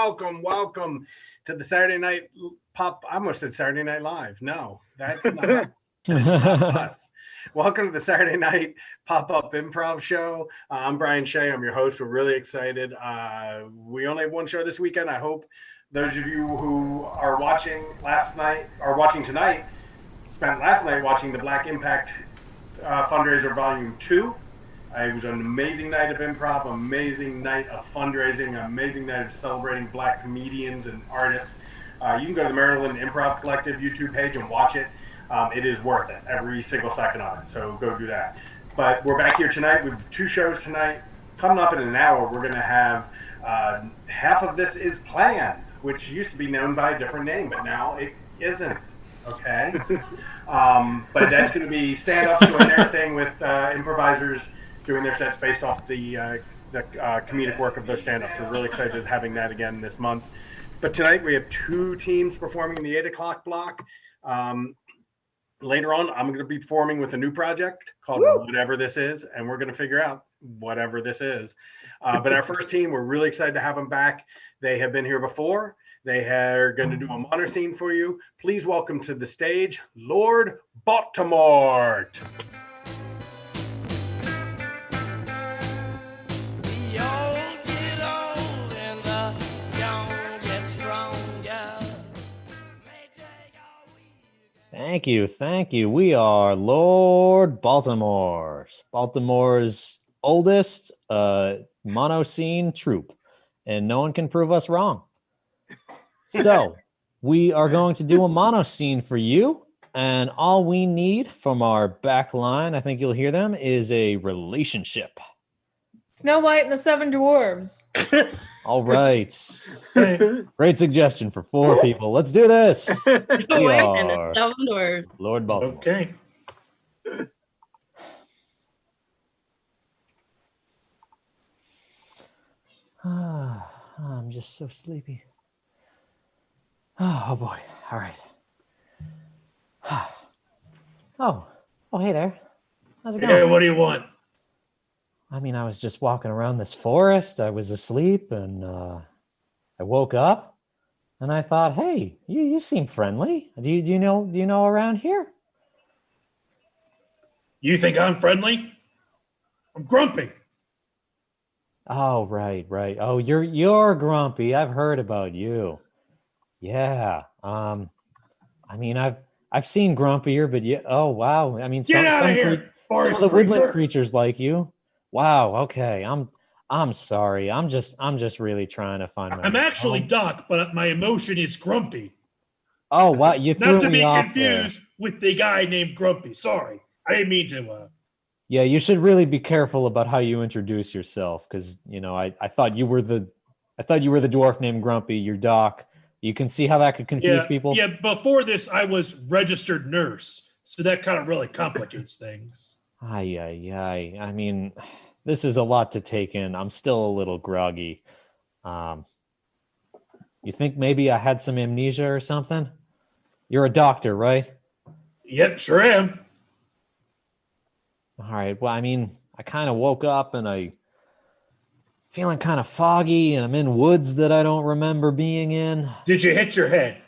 welcome to the Saturday Night Pop. I almost said Saturday Night Live. No, that's not, that's not us. Welcome to the Saturday Night Pop-Up Improv Show. I'm Brian Shea. I'm your host. We're really excited. We only have one show this weekend. I hope those of you who are watching tonight spent last night watching the Black Impact Fundraiser Volume 2. It was an amazing night of improv, amazing night of fundraising, amazing night of celebrating Black comedians and artists. You can go to the Maryland Improv Collective YouTube page and watch it. It is worth it, every single second of it, so go do that. But we're back here tonight. We have two shows tonight. Coming up in an hour, we're going to have Half of This Is Planned, which used to be known by a different name, but now it isn't. Okay? But that's going to be stand-ups doing their thing with improvisers doing their sets based off the comedic work of those stand-ups. We're really excited having that again this month. But tonight we have two teams performing in the 8 o'clock block. Later on, I'm going to be performing with a new project called Whatever This Is, and we're going to figure out whatever this is. But our first team, we're really excited to have them back. They have been here before. They are going to do a honor scene for you. Please welcome to the stage, Lord Baltimort. Thank you. We are Lord Baltimore, Baltimore's oldest mono scene troupe, and no one can prove us wrong. So we are going to do a mono scene for you, and all we need from our back line, I think you'll hear them, is a relationship. Snow White and the Seven Dwarves. All right. Great suggestion for 4 people. Let's do this. We are Lord Baltimore. Okay. I'm just so sleepy. Oh boy. All right. Oh, hey there. How's it going? Hey, what do you want? I mean, I was just walking around this forest. I was asleep, and I woke up, and I thought, "Hey, you seem friendly. Do you know around here?" You think I'm friendly? I'm grumpy. Oh, right. Oh, you're grumpy. I've heard about you. Yeah. I mean, I've seen grumpier, but yeah. Oh, wow. I mean, Get out of here, some of the woodland creatures like you. Wow. Okay. I'm sorry. I'm just really trying to find my. I'm actually Doc, but my emotion is grumpy. Oh, wow. You threw Not to me be off confused there. with the guy named Grumpy. Sorry, I didn't mean to. Yeah, you should really be careful about how you introduce yourself, because I thought you were the dwarf named Grumpy. You're Doc. You can see how that could confuse people. Yeah. Before this, I was registered nurse, so that kind of really complicates things. Ay. I mean, this is a lot to take in. I'm still a little groggy. You think maybe I had some amnesia or something? You're a doctor, right? Yep, sure am. All right. Well, I mean, I kind of woke up and I feeling kind of foggy, and I'm in woods that I don't remember being in. Did you hit your head?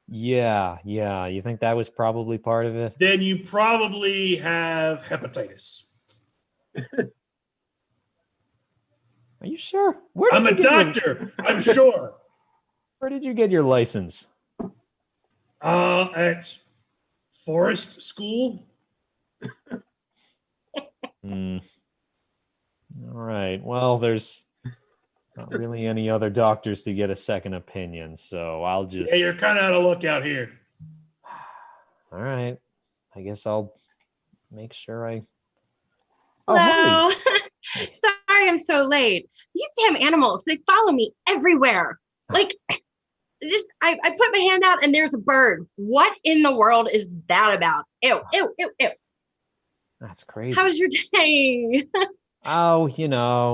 Yeah. You think that was probably part of it? Then you probably have hepatitis. Are you sure? I'm a doctor. I'm sure. Where did you get your license? At Forest School. All right. Well, there's not really any other doctors to get a second opinion, so I'll just... Yeah, you're kind of out of luck out here. All right. I guess I'll make sure I... Hello. Hey. Sorry I'm so late. These damn animals, they follow me everywhere. Like, I put my hand out and there's a bird. What in the world is that about? Ew. That's crazy. How's your day? Oh,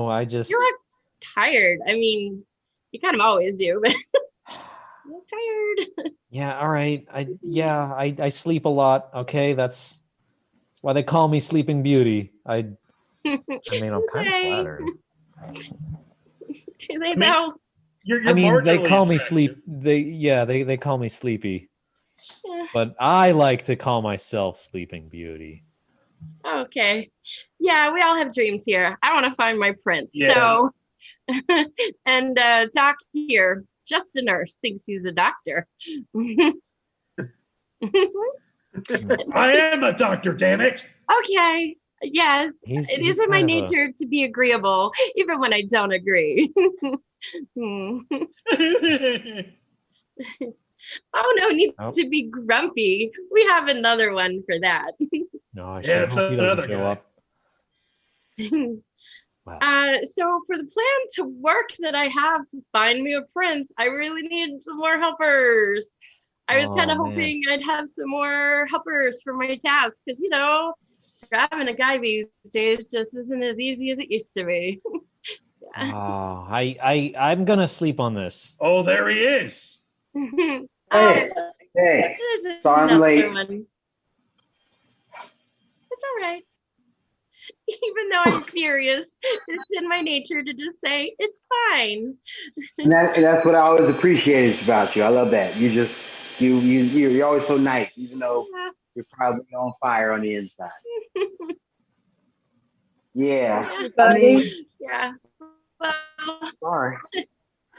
I just... You look tired. I mean, you kind of always do, but you look tired. Yeah, all right. I sleep a lot, okay? That's why they call me Sleeping Beauty. I mean, I'm kind of flattered. Do they though? You're I mean, they marginally call me attractive. sleep. They call me sleepy, Yeah. but I like to call myself Sleeping Beauty. Okay. Yeah, we all have dreams here. I want to find my prince. Yeah. So, and Doc here, just a nurse, thinks he's a doctor. I am a doctor, damn it. Okay. Yes, He's it is in my kind of a- nature to be agreeable, even when I don't agree. Hmm. Oh, no need Oh. to be grumpy. We have another one for that. No, I Yeah, sure it's hope he doesn't another show guy. up. Wow. So for the plan to work that I have to find me a prince, I really need some more helpers. I was kind Oh, of man. hoping I'd have some more helpers for my task because, grabbing a guy these days just isn't as easy as it used to be. Oh, I'm gonna sleep on this. Oh, there he is. Hey, There's so I'm another late. one. It's all right. Even though I'm furious, it's in my nature to just say it's fine. And that's what I always appreciated about you. I love that. You're always so nice, even though Yeah. you're probably on fire on the inside. Yeah. I Buddy. mean, Yeah. Well, sorry.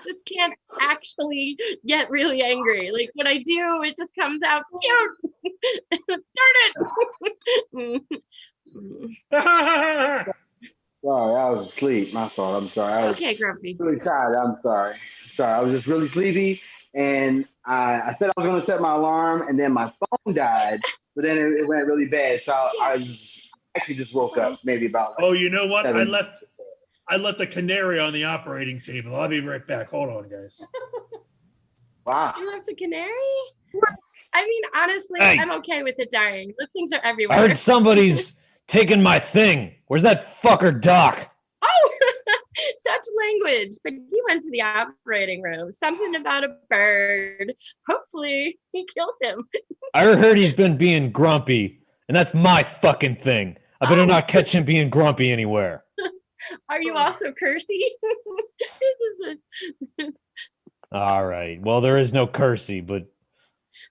just can't actually get really angry. Like when I do, it just comes out cute. Darn it. Sorry, I was asleep. My fault. I'm sorry. I was Okay, Grumpy. really tired. I'm sorry. Sorry, I was just really sleepy, and I said I was going to set my alarm, and then my phone died, but then it went really bad. So actually just woke up maybe about. Oh, you know what? 7. I left a canary on the operating table. I'll be right back. Hold on, guys. Wow. You left a canary? I mean, honestly, Hey. I'm okay with it dying. Those things are I everywhere. heard somebody's taking my thing. Where's that fucker Doc? Oh, such language. But he went to the operating room. Something about a bird. Hopefully, he kills him. I heard he's been being grumpy, and that's my fucking thing. I better not catch him being grumpy anywhere. Are you also cursy? This is All right. Well, there is no cursy, but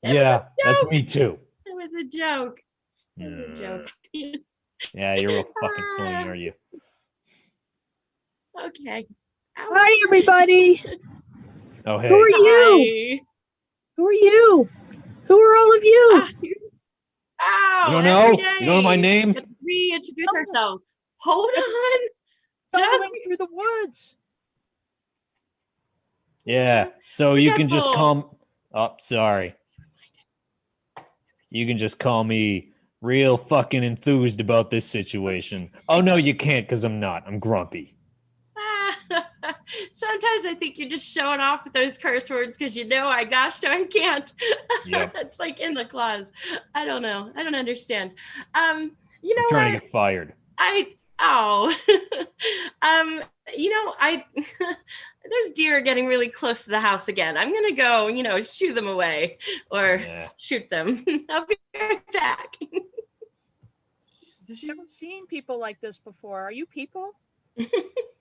It yeah, that's joke. me too. it was a joke. It was a joke. Yeah, you're real fucking funny, are you? Okay. Ouch. Hi, everybody. Oh, hey. Who are you? Hi. Who are you? Who are all of you? Ah, ow, You don't know? every You don't know my day. name? Let's reintroduce ourselves. Hold on. Stumbling through the woods. Yeah. So you can just Forgetful. call. Oh, sorry. You can just call me real fucking enthused about this situation. Oh no, you can't because I'm not. I'm grumpy. Sometimes I think you're just showing off with those curse words because I can't. Yep. It's like in the clause. I don't know. I don't understand. You I'm know trying what? to get fired. There's deer getting really close to the house again. I'm gonna go, shoo them away or Yeah. shoot them. I'll be right back. I've never seen people like this before. Are you people?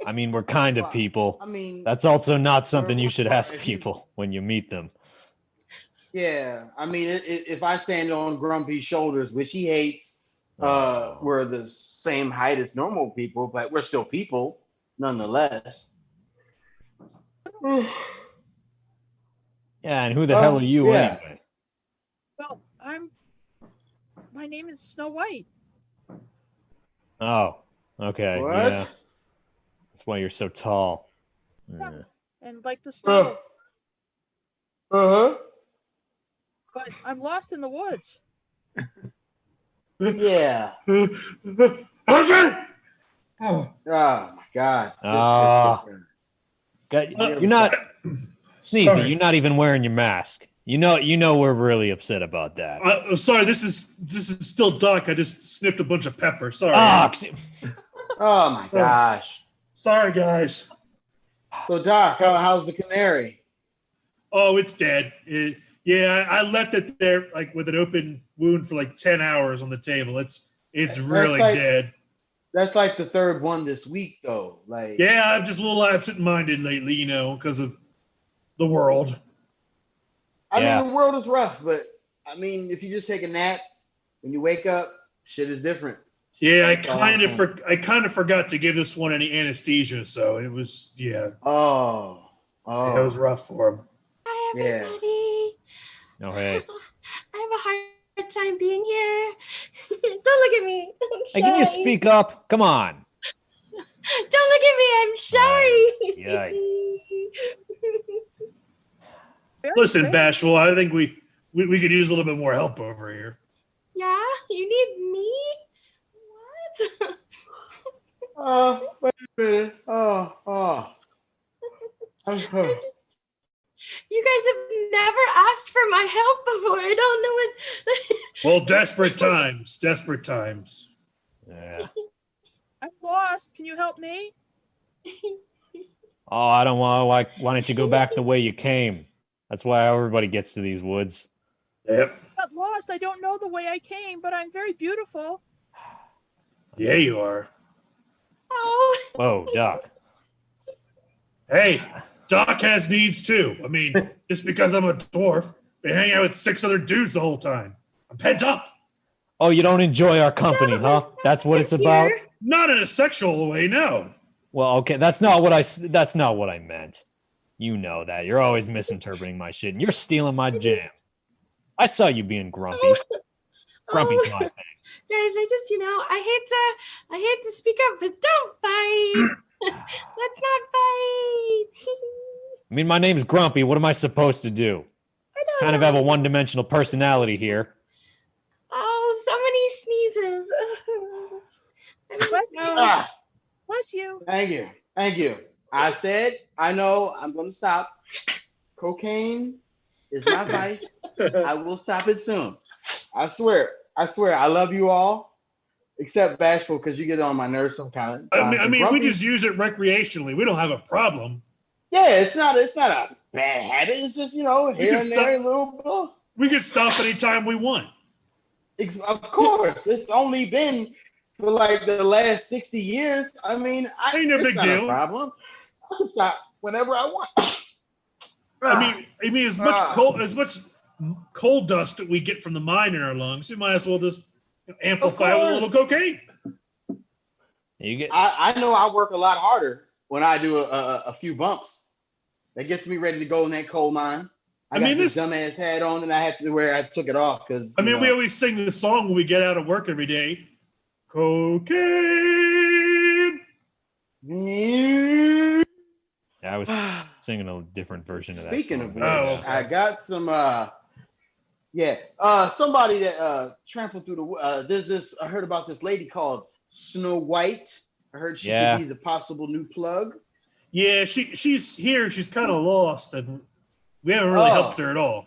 I mean, we're kind of people. I mean, That's also not something you Well, should ask if you- people when you meet them. yeah. I mean, if I stand on Grumpy's shoulders, which he hates, we're the same height as normal people, but we're still people nonetheless. Yeah, and who the hell are you yeah. anyway? Well, my name is Snow White. Oh, okay. What? Yeah. That's why you're so tall. Yeah. Yeah. And like the snow. Uh-huh. But I'm lost in the woods. Yeah. Arthur! Oh, Oh my God. Ah. This You're not Sneezy, sorry. you're not even wearing your mask. You know we're really upset about that. I'm sorry. This is still Doc. I just sniffed a bunch of pepper. Sorry. Oh my gosh. Sorry, guys. So Doc, how's the canary? Oh, it's dead. Yeah, I left it there like with an open wound for like 10 hours on the table. It's really like- dead. That's like the third one this week though. Like Yeah, I'm just a little absent-minded lately, because of the world. I Yeah. mean, the world is rough, but I mean, if you just take a nap, when you wake up, shit is different. Yeah, That's all I'm saying. I kind of forgot to give this one any anesthesia, so it was Oh, it was rough for him. Hi, Yeah. everybody. Oh, hey. I have a hard time being here. Don't look at me. I'm Hey, can you shy. speak up? Come on. Don't look at me. I'm sorry. Very Listen, great. Bashful, I think we could use a little bit more help over here. Yeah, you need me? What? Wait a minute. Oh. You guys have never asked for my help before. I don't know what. Well, desperate times. Yeah. I'm lost. Can you help me? Oh, I don't want. Why don't you go back the way you came? That's why everybody gets to these woods. Yep. I got lost. I don't know the way I came, but I'm very beautiful. Yeah, you are. Oh. Whoa, Doc. Hey, Doc has needs too. I mean, just because I'm a dwarf, been hanging out with 6 other dudes the whole time. I'm pent up. Oh, you don't enjoy our company, huh? That's what it's about. Here. Not in a sexual way, no. Well, okay, that's not what I meant. You know that. You're always misinterpreting my shit, and you're stealing my jam. I saw you being grumpy. Grumpy's my thing. Guys, I hate to speak up, but don't fight. Let's not fight. I mean, my name's Grumpy. What am I supposed to do? I don't Kind of know. have a one-dimensional personality here. Oh, so many sneezes. I don't know. Ah, Bless you. thank you. I said, I know I'm going to stop. Cocaine is my vice. I will stop it soon. I swear. I love you all, except Bashful, because you get on my nerves sometimes. I mean, Grumpy, we just use it recreationally. We don't have a problem. yeah, it's not a bad habit. It's just here can and there, a little. We can stop anytime we want. Of course, it's only been for like the last 60 years. I mean, Ain't no it's big not deal. a problem. I'll stop whenever I want. I mean, as much coal dust that we get from the mine in our lungs, we might as well just amplify with a little cocaine. You get. I know I work a lot harder when I do a few bumps. That gets me ready to go in that coal mine. I got this dumbass hat on, and I had to wear. I took it off because. I mean, we always sing this song when we get out of work every day. Cocaine. I was singing a different version of that. Speaking song, of but which, yeah. I got some. Somebody that trampled through the. There's this. I heard about this lady called Snow White. I heard she could be the possible new plug. Yeah, she's here. She's kind of lost, and we haven't really helped her at all.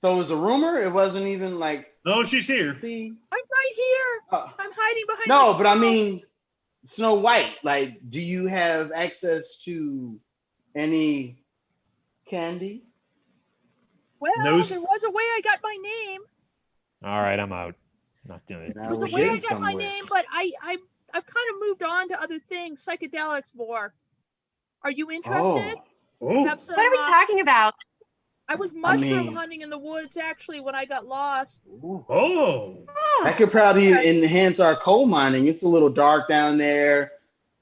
So it was a rumor. It wasn't even like. No, she's here. See, I'm right here. I'm hiding behind. no, the but I wall. mean, Snow White. Like, do you have access to any candy? Well, No. there was a way I got my name. All right, I'm out. Not doing it. Now There we're was a way I getting got my somewhere. name, but I've kind of moved on to other things, psychedelics more. Are you interested? Oh, Have some, What are we talking about? I was mushroom mean- hunting in the woods actually when I got lost. oh. That could probably enhance our coal mining. It's a little dark down there.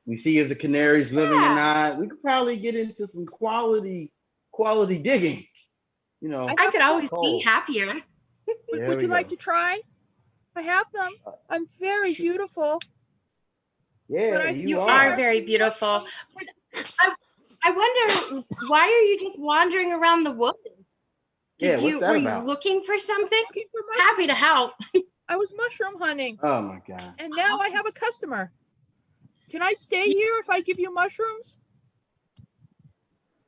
We see if the canary's living or not. We could probably get into some quality digging. I could always be happier. Would you like to try? I have them. I'm very beautiful. Yeah, But You are very beautiful. But I wonder, why are you just wandering around the woods? Yeah, what's that Were about? you looking for something? Looking for my- Happy to help. I was mushroom hunting, Oh my god. and now I have a customer. Can I stay here if I give you mushrooms?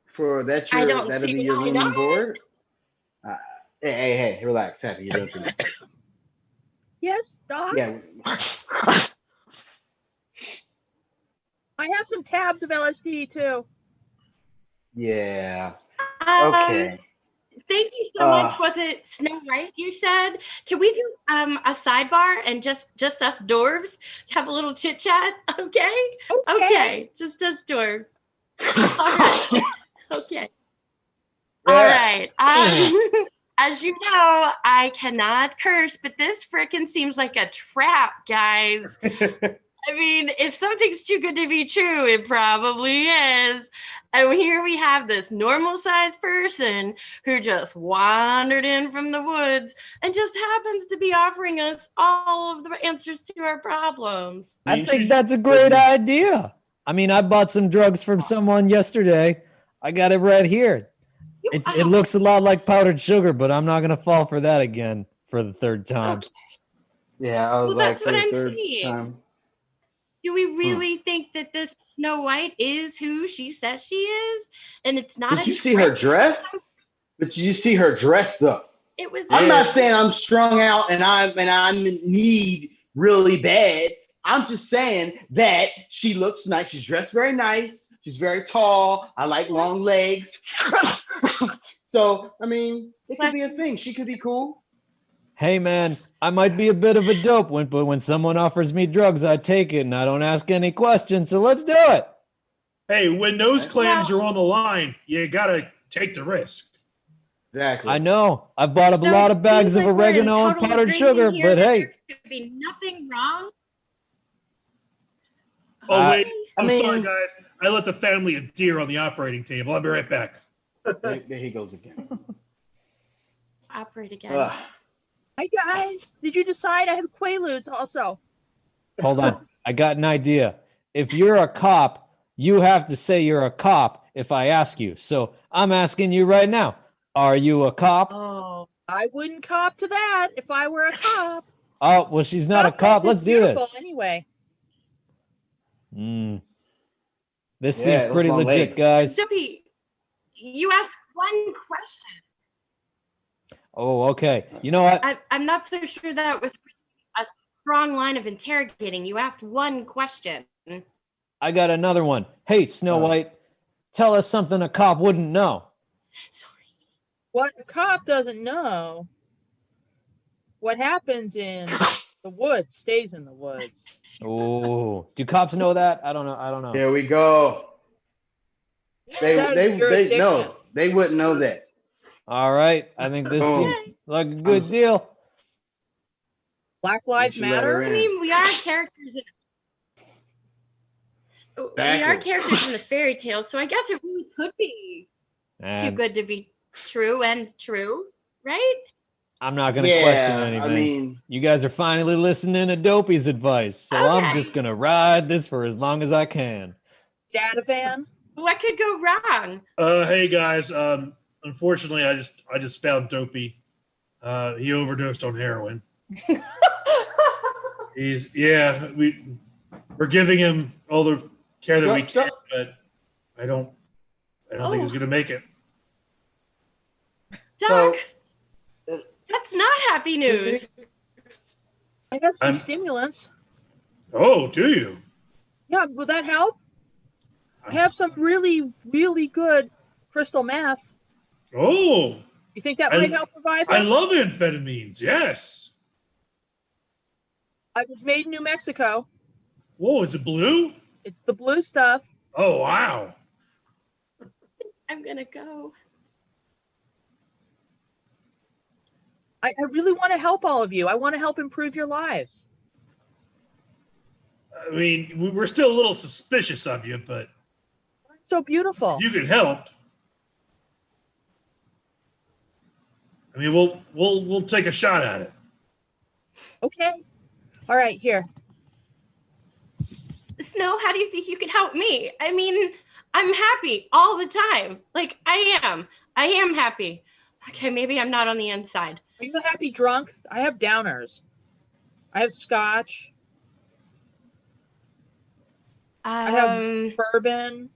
For that, I don't that'll see be your why room not. and board. Hey, relax, Happy. You don't do that. Yes, Doc. Yeah. I have some tabs of LSD too. Yeah. Um, Okay. Thank you so much. Was it Snow White you said? Can we do a sidebar and just us dwarves have a little chit chat? Okay. Just us dwarves. All right. Okay. All right. As you know, I cannot curse, but this frickin' seems like a trap, guys. I mean, if something's too good to be true, it probably is. And here we have this normal-sized person who just wandered in from the woods and just happens to be offering us all of the answers to our problems. I think that's a great idea. I mean, I bought some drugs from someone yesterday. I got it right here. It looks a lot like powdered sugar, but I'm not going to fall for that again for the third time. Okay. Yeah, I was Well, like, that's what for the I'm third saying. time. Do we really think that this Snow White is who she says she is? And it's not Did a you see her trick? dress? But did you see her dress though? It was. I'm not saying I'm strung out and I need really bad. I'm just saying that she looks nice. She's dressed very nice. She's very tall. I like long legs. So, I mean, it could be a thing. She could be cool. Hey, man, I might be a bit of a dope, but when someone offers me drugs, I take it and I don't ask any questions. So let's do it. Hey, when those clams are on the line, you gotta take the risk. Exactly. I know. I bought a So lot it of bags seems of like we're in oregano and total powdered agreement sugar, here but that hey. there could be nothing wrong. Oh, wait. I I'm mean- sorry, guys. I left the family of deer on the operating table. I'll be right back. There he goes again. Operate again. Ugh. Hi guys, did you decide? I have Quaaludes also. Hold on. I got an idea. If you're a cop, you have to say you're a cop if I ask you. So I'm asking you right now. Are you a cop? Oh, I wouldn't cop to that if I were a cop. Oh, well, she's not a Cops cop. are Let's do beautiful this. Anyway, This Yeah, seems those pretty long legit, legs. guys. Sophie, you asked one question. Oh, okay. You know what? I'm not so sure that with a strong line of interrogating, you asked one question. I got another one. Hey, Snow White, tell us something a cop wouldn't know. Sorry. what a cop doesn't know, what happens in the woods stays in the woods. Oh, do cops know that? I don't know. I don't know. Here we go. That is jurisdiction. No, they wouldn't know that. All right. I think this Oh. seems like a good deal. Black Lives should let her Matter. in. I mean, we are characters in the fairy tale, so I guess it really could be too And good to be true and true, right? I'm not going to question Yeah, anything. I mean, You guys are finally listening to Dopey's advice, so I'm Okay. just going to ride this for as long as I can. Datavan. What could go wrong? Hey guys. Unfortunately, I just found Dopey. He overdosed on heroin. We're giving him all the care that we can, but I don't think he's gonna make it. Doc, So- that's not happy news. I got some I'm- stimulants. Oh, do you? Yeah, will that help? I have some really, really good crystal meth. Oh, You think that I- might help revive I it? love amphetamines. Yes. I was made in New Mexico. Whoa, is it blue? It's the blue stuff. Oh, wow. I'm gonna go. I really want to help all of you. I want to help improve your lives. I mean, we're still a little suspicious of you, but So beautiful. if you could help. I mean, we'll take a shot at it. Okay. All right, here. Snow, how do you think you could help me? I mean, I'm happy all the time. Like, I am happy. Okay, maybe I'm not on the inside. Are you a happy drunk? I have downers. I have scotch. I have bourbon.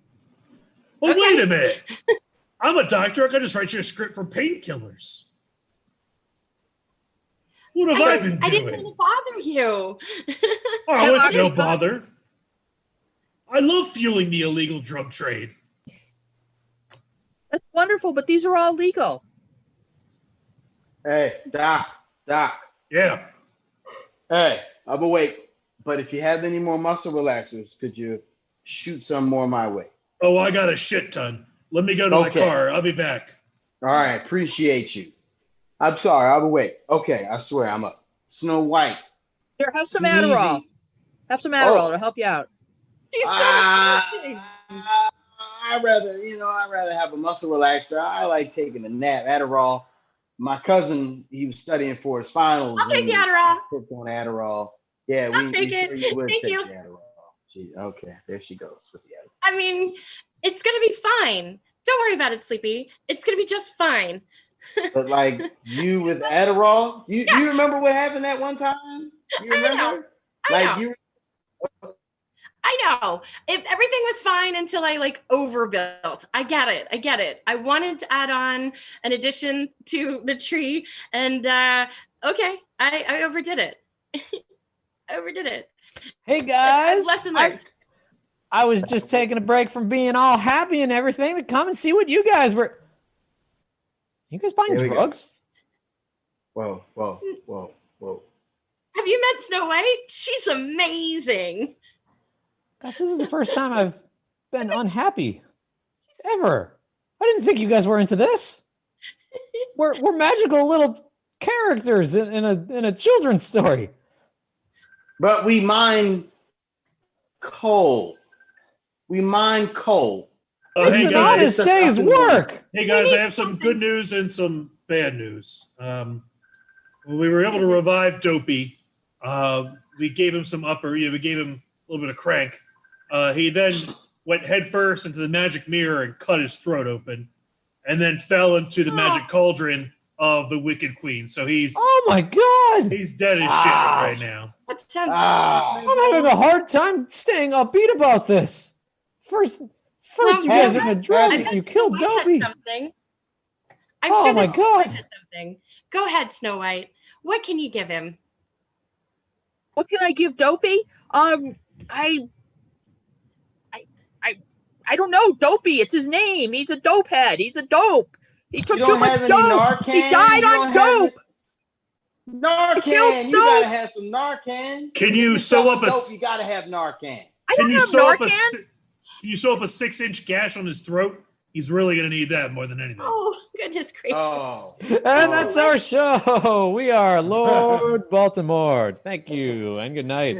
Well, Okay. wait a minute. I'm a doctor. I can just write you a script for painkillers. What have I been I didn't doing? want to bother you. Oh, it's no bother. I love fueling the illegal drug trade. That's wonderful, but these are all legal. hey, Doc. Yeah. Hey, I'm awake. But if you have any more muscle relaxers, could you shoot some more my way? Oh, I got a shit ton. Let me go to Okay. my car. I'll be back. All right, appreciate you. I'm sorry, I'll wait. Okay, I swear I'm up. Snow White. Here, have some Sneezy. Adderall. Have some Adderall Oh. to help you out. She's so excited. I'd rather have a muscle relaxer. I like taking a nap. Adderall. My cousin, he was studying for his finals. I'll take the Adderall. Hooked on Adderall. Yeah, I'll take it. sure you would Thank take you. the Adderall. Okay, there she goes with the Adderall. I mean, it's gonna be fine. Don't worry about it, Sleepy. It's gonna be just fine. But like you with Adderall, you remember what happened that one time? You remember? I know. If everything was fine until I overbuilt. I get it. I wanted to add on an addition to the tree, and okay, I overdid it. Hey guys, Lesson learned. I was just taking a break from being all happy and everything to come and see what you guys were. You guys buying drugs? Whoa. Have you met Snow White? She's amazing. Guys, this is the first time I've been unhappy ever. I didn't think you guys were into this. We're magical little characters in a children's story. But we mine coal. It's an honest day's work. Hey guys, I have some good news and some bad news. We were able to revive Dopey. We gave him some we gave him a little bit of crank. He then went headfirst into the magic mirror and cut his throat open, and then fell into the magic cauldron of the Wicked Queen. So oh my god, he's dead as shit right now. That sounds I'm having a hard time staying upbeat about this. First you guys are in drugs and you killed Dopey. I'm sure that Snow White has something. Go ahead, Snow White. What can you give him? What can I give Dopey? I don't know. Dopey, it's his name. He's a dope head. He's a dope. He took too much dope. Narcan? He died on dope. Narcan. You gotta have some Narcan. Can you sew up You gotta have Narcan. Can you sew up a 6-inch gash on his throat? He's really gonna need that more than anything. Oh, goodness gracious. And that's our show. We are Lord Baltimore. Thank you and good night.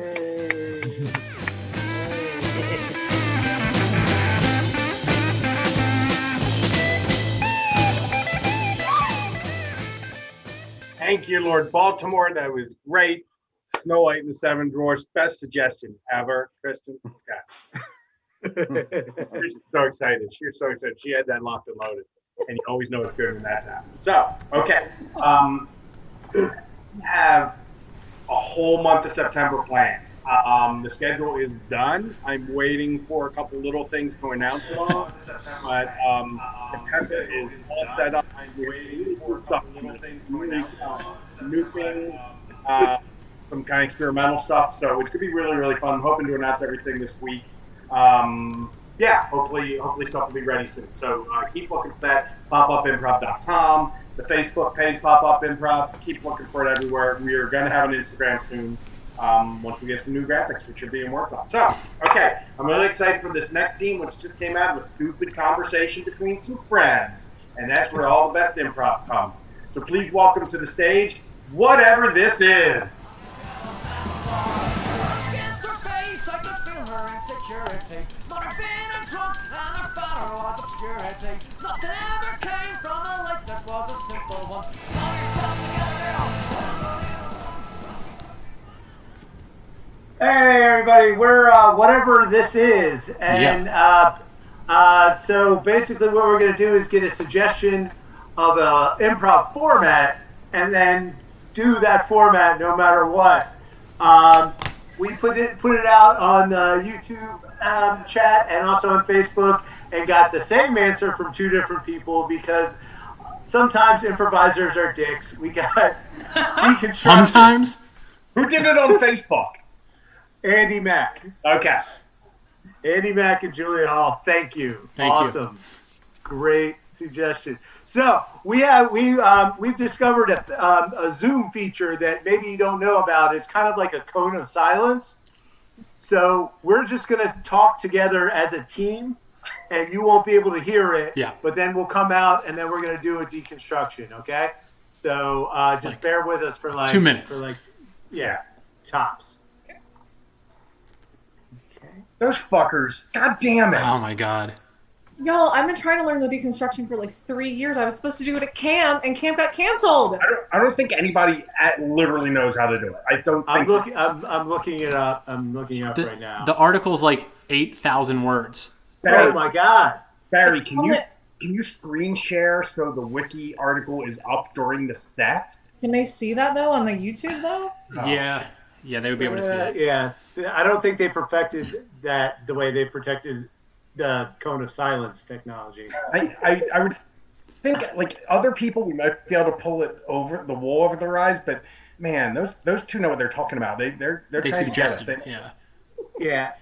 Thank you, Lord Baltimore. That was great. Snow White and the Seven Dwarfs. Best suggestion ever, Kristen. Yes. She's so excited. She's so excited. She had that locked and loaded. And you always know it's good when that's happening. So, okay. We have a whole month of September planned. The schedule is done. I'm waiting for a couple little things to announce it all. But September is all set up. I'm waiting for stuff, little things to announce, snooping, some kind of experimental stuff. So it's gonna be really, really fun. I'm hoping to announce everything this week. Hopefully stuff will be ready soon. So keep looking for that. Popupimprov.com, the Facebook page Popup Improv. Keep looking for it everywhere. We are gonna have an Instagram soon. Once we get some new graphics, which are being worked on. So, okay, I'm really excited for this next team, which just came out of a stupid conversation between some friends. And that's where all the best improv comes. So please welcome to the stage, Whatever This Is. Hey everybody, we're Whatever This Is, and so basically what we're going to do is get a suggestion of a improv format and then do that format no matter what. We put it out on the YouTube chat and also on Facebook and got the same answer from two different people because sometimes improvisers are dicks. We got deconstructed. Sometimes? Who did it on Facebook? Andy Mack. Okay. Andy Mack and Julia Hall. Thank you. Awesome. Great suggestion. So we've discovered a Zoom feature that maybe you don't know about. It's kind of like a cone of silence. So we're just going to talk together as a team and you won't be able to hear it. Yeah. But then we'll come out, and then we're gonna do a deconstruction. Okay. So just like bear with us for like 2 minutes. Yeah, tops. Those fuckers. God damn it. Oh my god. Y'all, I've been trying to learn the deconstruction for like 3 years. I was supposed to do it at camp, and camp got canceled. I don't think anybody literally knows how to do it. I don't think. I'm looking it up. I'm looking it up right now. The article's like 8,000 words. Barry, Oh my god. Barry, can you screen share so the wiki article is up during the set? Can they see that though on the YouTube though? Oh. Yeah, they would be able to see it. Yeah, I don't think they perfected that the way they protected the cone of silence technology. I would think like other people we might be able to pull it over the wool over their eyes, but man, those two know what they're talking about. They're They trying suggested to it. Yeah. Yeah.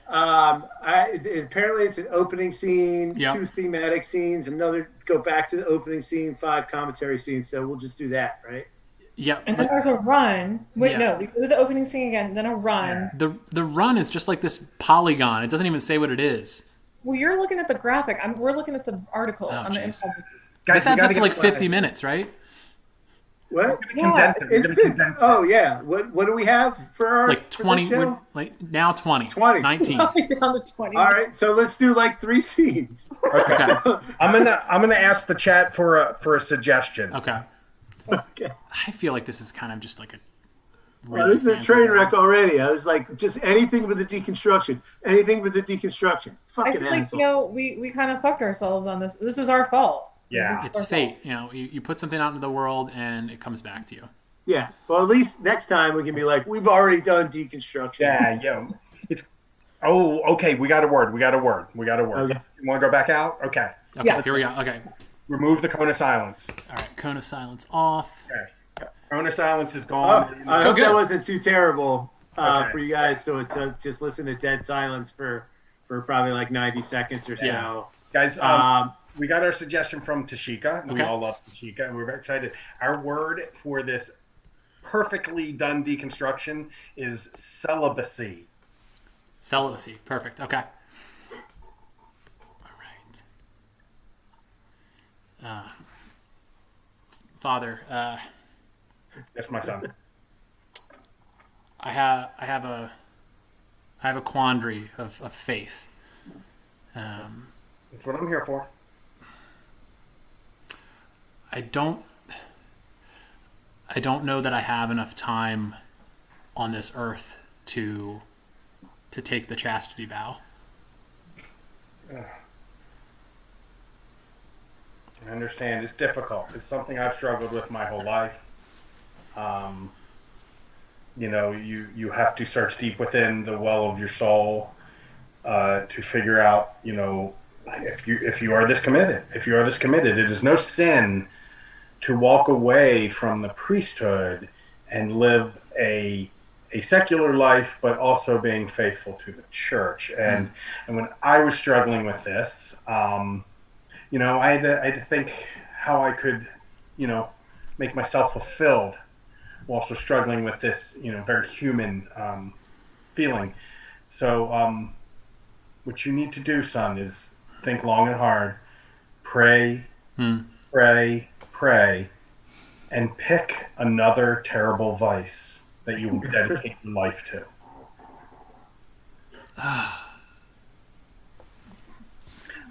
Apparently it's an opening scene, Yep. 2 thematic scenes, another go back to the opening scene, 5 commentary scenes. So we'll just do that, right? Yeah. And then there's a run. Wait, Yeah. no, we do the opening scene again, then a run. The run is just like this polygon. It doesn't even say what it is. Well, you're looking at the graphic. We're looking at the article Oh, on the jeez. improv. Guys, This we adds gotta up to get like it 50 minutes, right? What? Condense it. We're It's gonna been, condense it. oh yeah. What do we have for our Like for 20. this show? Like now 20. 20. 19. Down to 20. All right, so let's do like 3 scenes. Okay. I'm gonna ask the chat for a suggestion. Okay. Okay. I feel like this is kind of just like a. Well, this is a fancy train one. wreck already. I was like, just anything with the deconstruction. Anything with the deconstruction. I Fucking feel like, assholes. we kind of fucked ourselves on this. This is our fault. Yeah. This is It's our fate. fault. You know, you put something out into the world and it comes back to you. Yeah. Well, at least next time we can be like, we've already done deconstruction. Yeah, it's. Oh, okay. We got a word. Okay. You want to go back out? Okay. Okay, Yeah. here we go. Okay. Remove the cone of silence. All right, cone of silence off. Okay. Cone of silence is Oh, gone. I hope good. that wasn't too terrible Okay. for you guys to just listen to dead silence for probably like 90 seconds or so. Yeah. Guys, we got our suggestion from Tashika. We Okay. all love Tashika, and we're very excited. Our word for this perfectly done deconstruction is celibacy. Celibacy. Perfect. Okay. All right. Father, That's my son. I have a quandary of faith. That's what I'm here for. I don't know that I have enough time on this earth to take the chastity vow. I understand. It's difficult. It's something I've struggled with my whole life. You have to search deep within the well of your soul to figure out, if you are this committed. If you are this committed, it is no sin to walk away from the priesthood and live a secular life, but also being faithful to the church. And when I was struggling with this, I had to think how I could, make myself fulfilled while also struggling with this, very human feeling. So what you need to do, son, is think long and hard, pray, pray, and pick another terrible vice that you will dedicate your life to.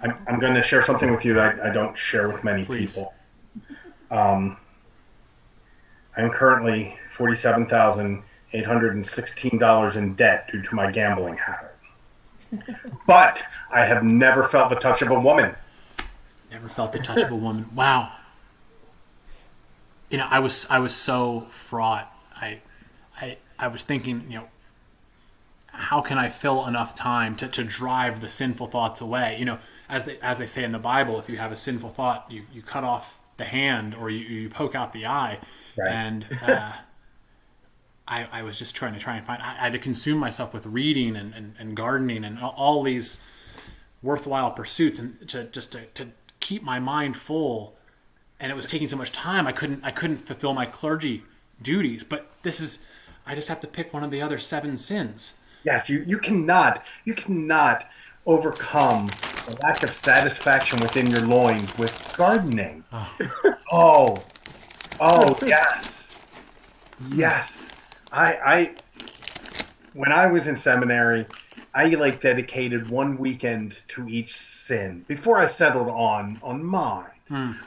I'm going to share something with you that I don't share with many Please. people. I'm currently $47,816 in debt due to my gambling habit. But I have never felt the touch of a woman. Never felt the touch of a woman. Wow. I was so fraught. I was thinking, how can I fill enough time to drive the sinful thoughts away? As they say in the Bible, if you have a sinful thought, you cut off the hand or you poke out the eye. Right. And I was just trying to find. I had to consume myself with reading and gardening and all these worthwhile pursuits, and to keep my mind full. And it was taking so much time. I couldn't fulfill my clergy duties. But I just have to pick one of the other 7 sins. Yes, you cannot overcome the lack of satisfaction within your loins with gardening. Oh, yes. Yes. I when I was in seminary, I like dedicated one weekend to each sin before I settled on mine.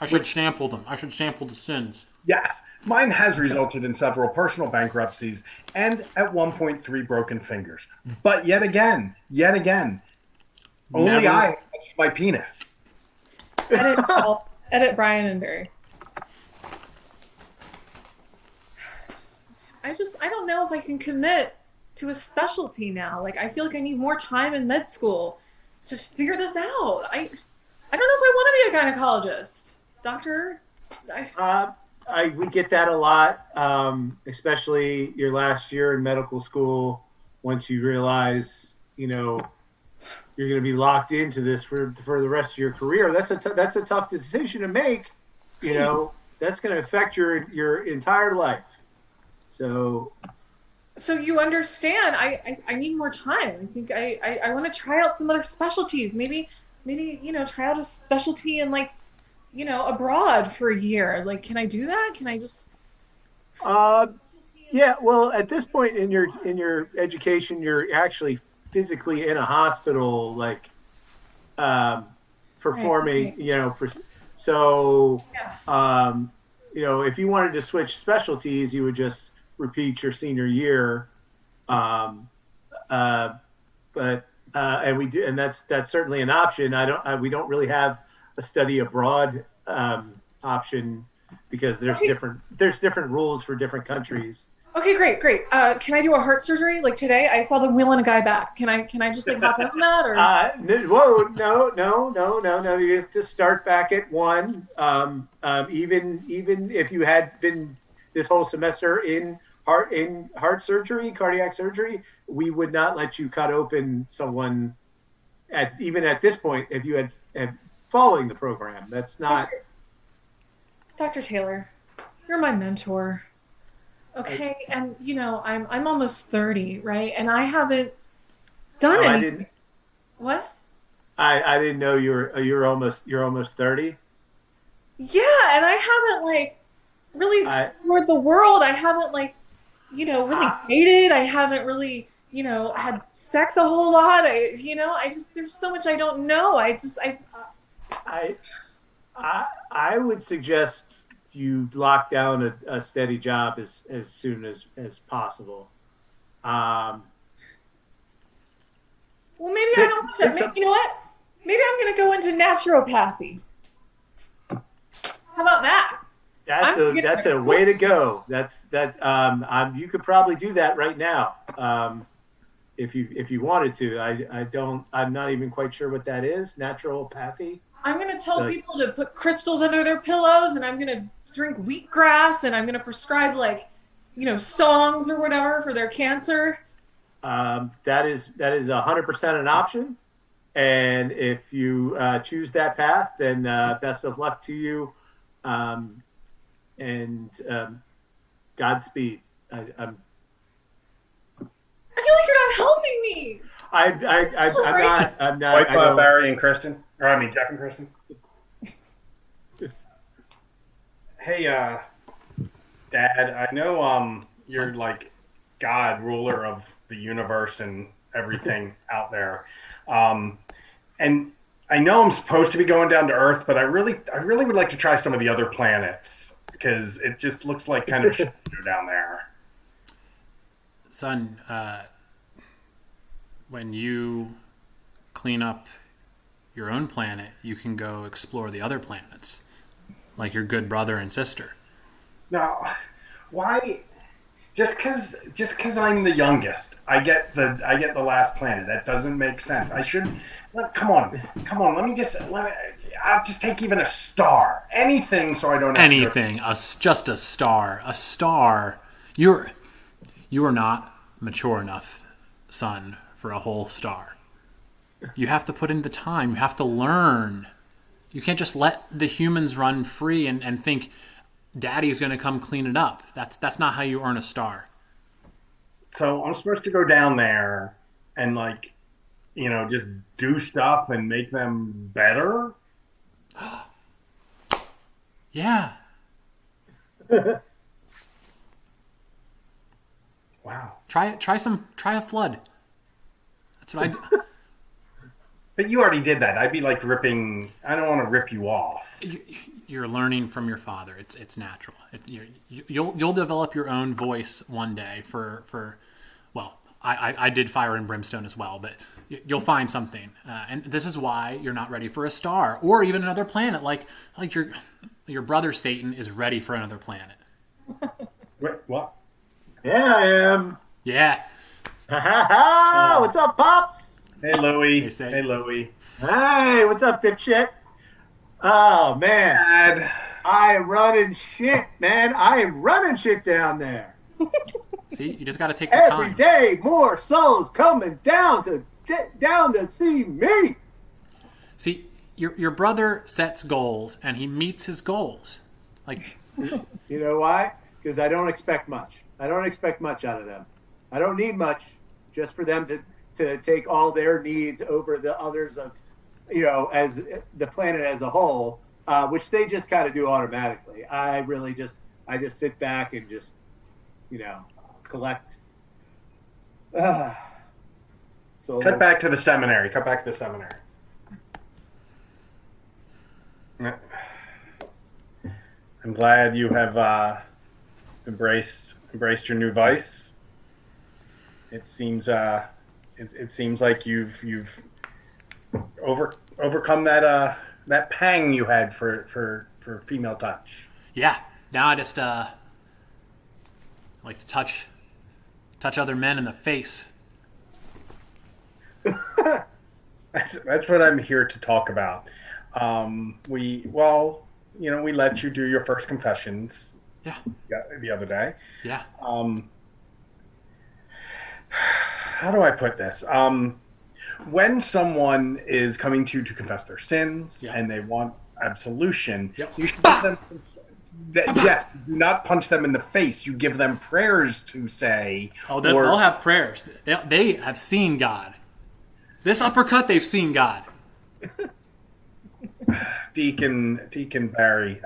I should sample them. I should sample the sins. Yes, mine has resulted in several personal bankruptcies and at one point 3 broken fingers. But yet again, only Never- I touched my penis. Edit Brian and Barry. I don't know if I can commit to a specialty now. Like, I feel like I need more time in med school to figure this out. I don't know if I want to be a gynecologist. Doctor? We get that a lot, especially your last year in medical school. Once you realize, you're going to be locked into this for the rest of your career. That's a tough decision to make. That's going to affect your entire life. So you understand? I need more time. I think I want to try out some other specialties. Maybe try out a specialty in abroad for a year. Like, can I do that? Can I just? Yeah. Well, at this point in your education, you're actually physically in a hospital, performing. Right. So, if you wanted to switch specialties, you would just repeat your senior year. But we do, and that's certainly an option. We don't really have a study abroad option because there's different rules for different countries. Okay, great. Can I do a heart surgery? Like today, I saw them wheeling a guy back. Can I just hop in on that? Or No. You have to start back at 1. Even if you had been this whole semester in heart surgery, cardiac surgery, we would not let you cut open someone even at this point if you had following the program. That's not. Dr. Taylor, you're my mentor. Okay, and I'm almost 30, right? And I haven't done anything. I didn't. What? I didn't know you're almost 30. Yeah, and I haven't really explored the world. I haven't really dated. I haven't really had sex a whole lot. I just there's so much I don't know. I would suggest you lock down a steady job as soon as possible. Well, maybe I don't have to. You know what? Maybe I'm going to go into naturopathy. How about that? That's a way to go. You could probably do that right now, if you wanted to. I'm not even quite sure what that is. Naturopathy. I'm going to tell people to put crystals under their pillows, and I'm going to drink wheatgrass, and I'm going to prescribe songs or whatever for their cancer. That is 100% an option. And if you choose that path, then best of luck to you. And Godspeed. I feel like you're not helping me. I'm not. White Cloud, Barry and Kristen. Jeff and Kristen. Hey, Dad, I know you're like God, ruler of the universe and everything out there. And I know I'm supposed to be going down to Earth, but I really would like to try some of the other planets because it just looks like kind of shit down there. Son, when you clean up your own planet, you can go explore the other planets, like your good brother and sister. Now, why? Just because I'm the youngest, I get the last planet. That doesn't make sense. I should. Come on. I'll just take even a star, anything, so I don't have anything. Just a star. A star. You are not mature enough, son, for a whole star. You have to put in the time. You have to learn. You can't just let the humans run free and think Daddy's going to come clean it up. That's not how you earn a star. So I'm supposed to go down there and just do stuff and make them better? Yeah. Wow. Try a flood. That's what I do. But you already did that. I'd be like ripping. I don't want to rip you off. You're learning from your father. It's natural. You'll develop your own voice one day for well, I did Fire and Brimstone as well, but you'll find something. And this is why you're not ready for a star or even another planet. Like your brother Satan is ready for another planet. Wait, what? Yeah, I am. Yeah. What's up, Pops? Hey, Louie. Hey, Hey, Louie. Hey, what's up, dipshit? Oh, man. Dad. I am running shit, man. I am running shit down there. See, you just got to take the time. Every day, more souls coming down to see me. See, your brother sets goals and he meets his goals. Like, you know why? Because I don't expect much. I don't expect much out of them. I don't need much just for them to take all their needs over the others of, as the planet as a whole, which they just kind of do automatically. I just sit back and just, collect. So Cut back to the seminary. I'm glad you have embraced your new vice. It seems like you've overcome that pang you had for female touch. yeah. Now I just like to touch other men in the face. That's what I'm here to talk about. We let you do your first confessions. Yeah. The other day. Yeah. How do I put this? When someone is coming to confess their sins and they want absolution, you should give them. Yes, do not punch them in the face. You give them prayers to say. Oh, they'll have prayers. They have seen God. This uppercut, they've seen God. Deacon Barry,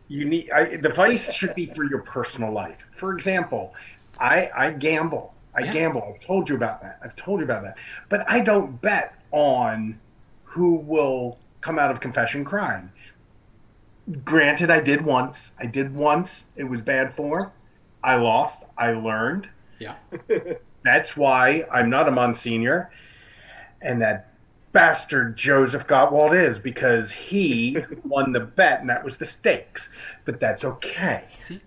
the vice should be for your personal life. For example, I gamble. I gamble. I've told you about that. But I don't bet on who will come out of confession crying. Granted, I did once. It was bad form. I lost. I learned. Yeah. That's why I'm not a Monsignor. And that bastard Joseph Gottwald is, because he won the bet and that was the stakes. But that's okay. See?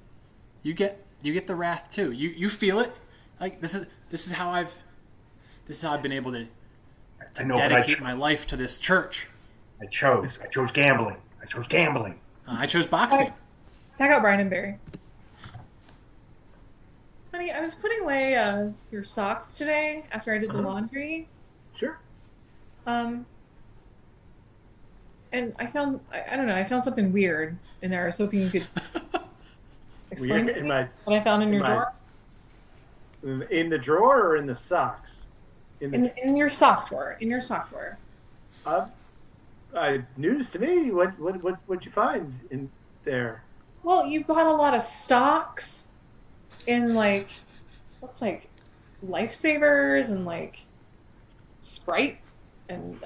You get the wrath too. You feel it. Like this is how I've been able to dedicate my life to this church. I chose gambling. I chose boxing. Tag out Brian and Barry. Honey, I was putting away your socks today after I did the laundry. Sure. And I found I found something weird in there. I was hoping you could explain to me what I found in your drawer. In the drawer or in the socks? In your sock drawer. In your sock drawer. News to me. What'd you find in there? Well, you've got a lot of stocks in looks like Lifesavers and Sprite and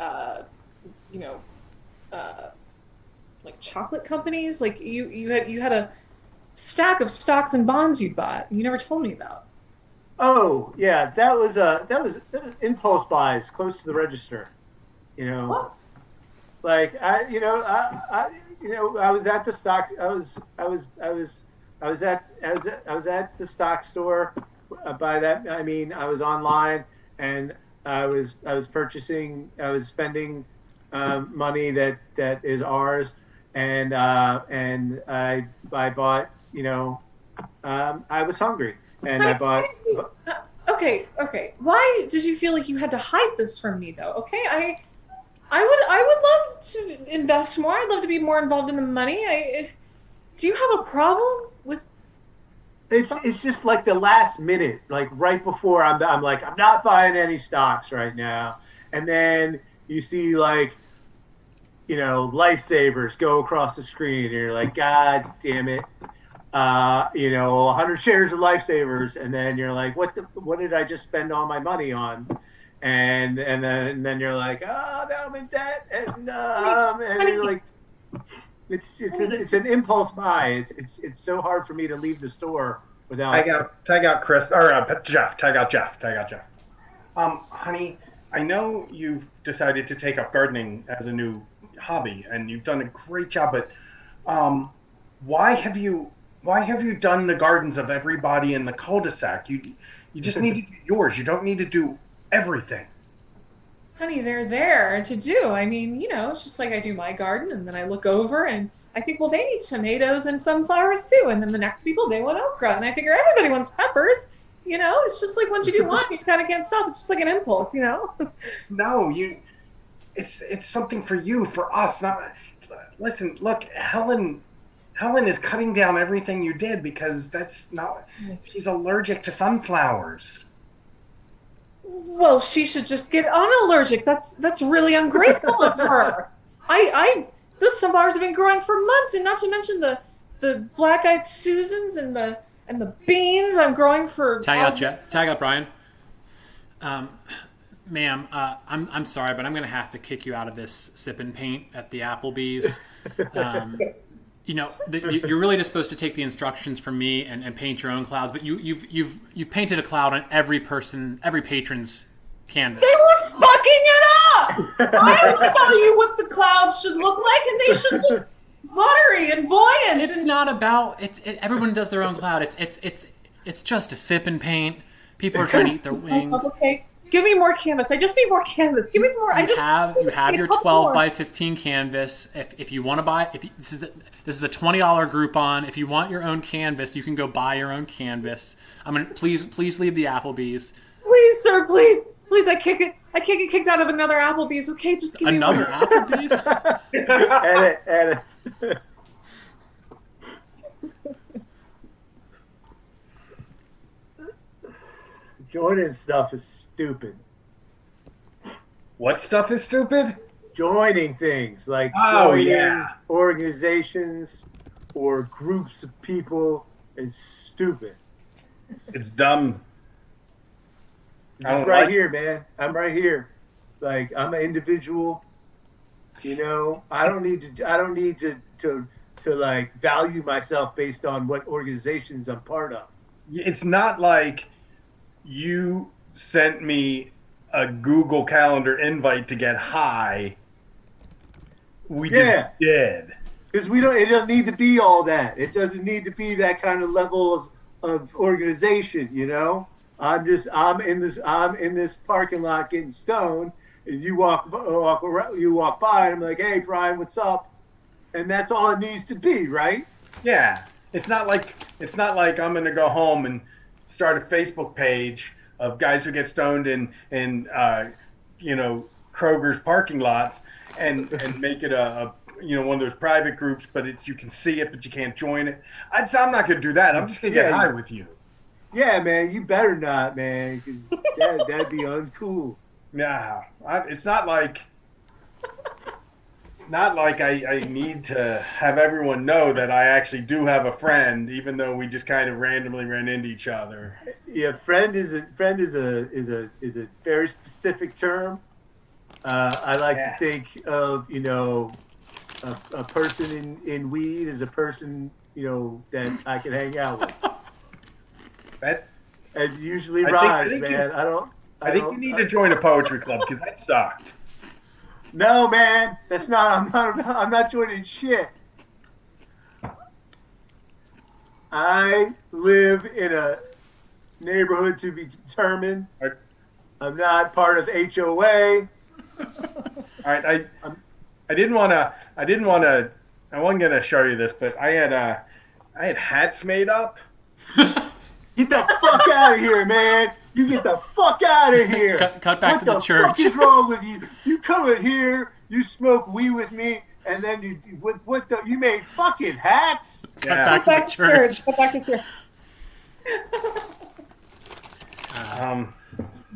like chocolate companies. Like you had a stack of stocks and bonds you'd bought. You never told me about. Oh yeah, that was impulse buys close to the register. What? I was at the stock. I was at the stock store. By that I mean I was online and I was purchasing. I was spending money that is ours, and I bought. I was hungry and I bought. Okay. Why did you feel like you had to hide this from me though? Okay, I would love to invest more. I'd love to be more involved in the money. Do you have a problem with It's just like the last minute, like right before I'm like, I'm not buying any stocks right now. And then you see like, lifesavers go across the screen and you're like, God damn it. 100 shares of lifesavers. And then you're like, what did I just spend all my money on? And then you're like, oh, now I'm in debt. And you're like, it's an impulse buy. It's so hard for me to leave the store without. Tag out Chris or Jeff. Tag out Jeff. Honey, I know you've decided to take up gardening as a new hobby, and you've done a great job. But why have you done the gardens of everybody in the cul-de-sac? You just need to do yours. You don't need to do everything. Honey, they're there to do. I mean, it's just like I do my garden and then I look over and I think, well, they need tomatoes and sunflowers too. And then the next people, they want okra. And I figure everybody wants peppers. It's just like once you do one, you kind of can't stop. It's just like an impulse, No, it's something for you, for us. Listen, look, Helen is cutting down everything you did because she's allergic to sunflowers. Well, she should just get unallergic. That's really ungrateful of her. Those sunflowers have been growing for months, and not to mention the black-eyed Susans and the beans I'm growing for. Tag out Brian. Ma'am, I'm sorry, but I'm going to have to kick you out of this sip and paint at the Applebee's. You're really just supposed to take the instructions from me and paint your own clouds, but you've painted a cloud on every patron's canvas. They were fucking it up. I will tell you what the clouds should look like, and they should look buttery and buoyant. It's not about everyone does their own cloud. It's just a sip and paint. People are trying to eat their wings. Okay. Give me more canvas. I just need more canvas. Give me some more. You have your 12 by 15 canvas. If you want to buy, this is a $20 Groupon. If you want your own canvas, you can go buy your own canvas. Please leave the Applebee's. Please, sir, please. I can't get kicked out of another Applebee's. Okay, just give me another Applebee's. Edit. Joining stuff is stupid. What stuff is stupid? Joining things like organizations or groups of people is stupid. It's dumb. Just right here, man. I'm right here. Like, I'm an individual. I don't need to like value myself based on what organizations I'm part of. It's not like you sent me a Google Calendar invite to get high. We just did. Because it doesn't need to be all that. It doesn't need to be that kind of level of organization, I'm in this parking lot getting stoned, and you walk by, and I'm like, hey, Brian, what's up? And that's all it needs to be, right? Yeah. It's not like I'm gonna go home and start a Facebook page of guys who get stoned in Kroger's parking lots and make it a one of those private groups, but you can see it, but you can't join it. I'm not gonna do that. I'm just gonna get high with you. Yeah, man, you better not, man, because that'd be uncool. Yeah, it's not like I need to have everyone know that I actually do have a friend, even though we just kind of randomly ran into each other. Yeah, friend is a very specific term. I like to think of a person in weed as a person that I can hang out with. It usually rhymes, man. I think you need to join a poetry club because that sucked. No, man, that's not. I'm not joining shit. I live in a neighborhood to be determined. I'm not part of HOA. All right, I didn't want to. I wasn't gonna show you this, but I had hats made up. Get the fuck out of here, man! You get the fuck out of here! Cut back to the church. What the fuck is wrong with you? You come in here, you smoke weed with me, and then you made fucking hats? Cut back to the church. Cut back to church.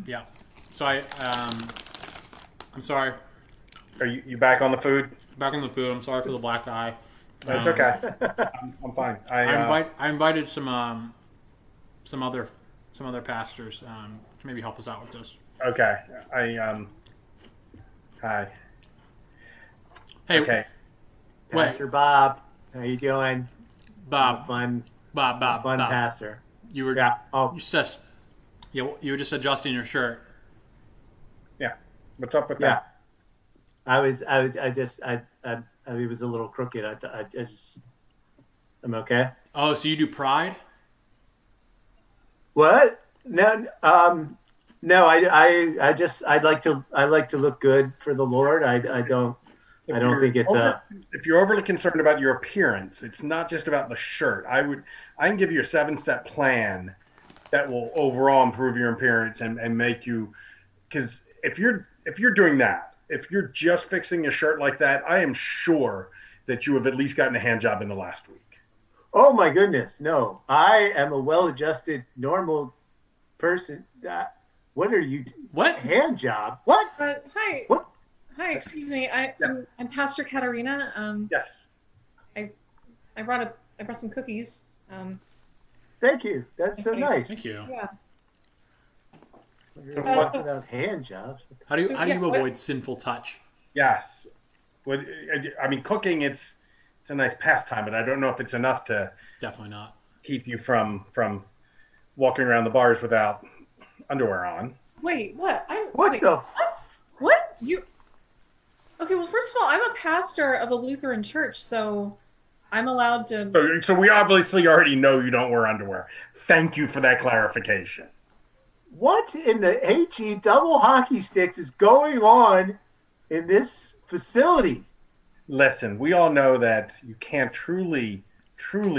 Yeah. So I'm sorry. Are you back on the food? Back on the food. I'm sorry for the black eye. That's okay. I'm fine. I invited some other pastors to maybe help us out with this. Okay. Hi. Hey. Okay. Pastor Bob, how you doing? Bob. Fun Bob. pastor. You were Yeah. Oh, you were just adjusting your shirt. Yeah. What's up with yeah. that? I was it was a little crooked. I'm okay. Oh, so you do Pride? What? No. No. I'd like to look good for the Lord. I don't think it's If you're overly concerned about your appearance, it's not just about the shirt. I can give you a 7-step plan that will overall improve your appearance and make you, because if you're doing that, if you're just fixing a shirt like that, I am sure that you have at least gotten a hand job in the last week. Oh my goodness, no! I am a well-adjusted, normal person. What are you? What hand job? What? Hi. What? Hi. Excuse me. Yes. I'm Pastor Katarina. Yes. I brought some cookies. Thank you. That's so nice. Thank you. Yeah. You're talking about hand jobs. How do you avoid sinful touch? Yes. Cooking, it's a nice pastime, but I don't know if it's enough to Definitely not keep you from walking around the bars without underwear on. Wait, what? What? You? Okay, well, first of all, I'm a pastor of a Lutheran church, so I'm allowed to. So we obviously already know you don't wear underwear. Thank you for that clarification. What in the HE double hockey sticks is going on in this facility? Listen, we all know that you can't truly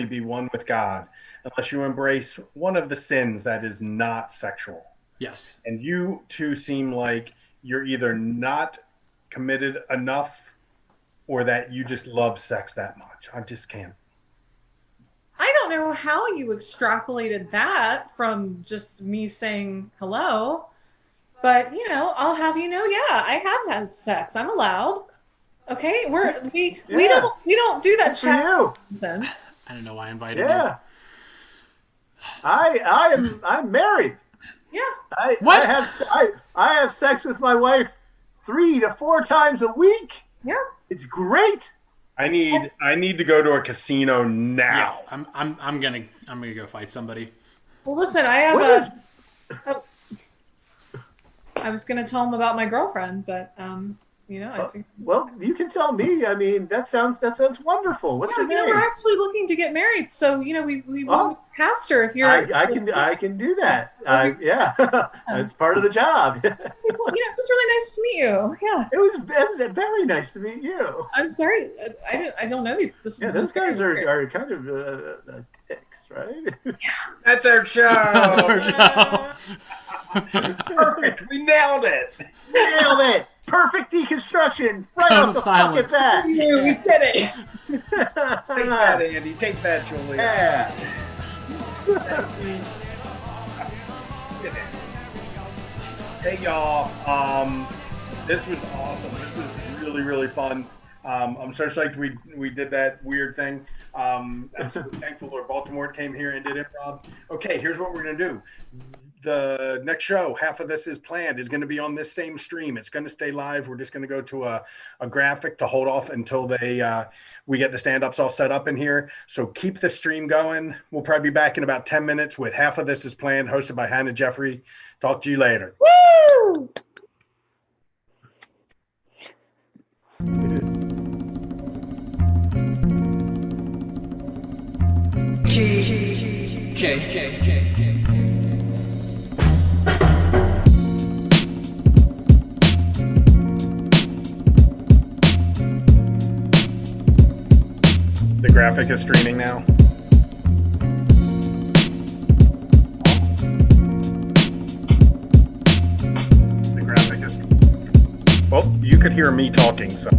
be one with God unless you embrace one of the sins that is not sexual. Yes. And you two seem like you're either not committed enough or that you just love sex that much. I just can't. I don't know how you extrapolated that from just me saying hello, but I'll have you know, yeah, I have had sex. I'm allowed. Okay, we don't do that for you. Nonsense. I don't know why I invited you. Yeah. I'm married. Yeah. I have sex with my wife 3 to 4 times a week. Yeah. It's great. I need to go to a casino now. Yeah, I'm gonna go fight somebody. Well, listen, I have I was gonna tell him about my girlfriend, but I think. Well, you can tell me. I mean, that sounds wonderful. What's her name? We're actually looking to get married, so we want a pastor. If you're, I can do that. Yeah, it's part of the job. It was really nice to meet you. Yeah, it was very nice to meet you. I'm sorry, I don't know these. Those guys are kind of dicks, right? That's our show. That's our show. Perfect. We nailed it. Perfect deconstruction. Right off the fucking bat. We did it. Take that, Andy. Take that, Julia. Yeah. Hey, y'all. This was awesome. This was really, really fun. I'm so psyched we did that weird thing. I'm so thankful Lord Baltimore came here and did improv. Okay, here's what we're going to do. The next show, half of this is planned, is going to be on this same stream. It's going to stay live. We're just going to go to a graphic to hold off until we get the stand-ups all set up in here. So keep the stream going. We'll probably be back in about 10 minutes with half of this is planned, hosted by Hannah Jeffrey. Talk to you later. Woo! The graphic is streaming now. Awesome. The graphic is. Well, you could hear me talking, so.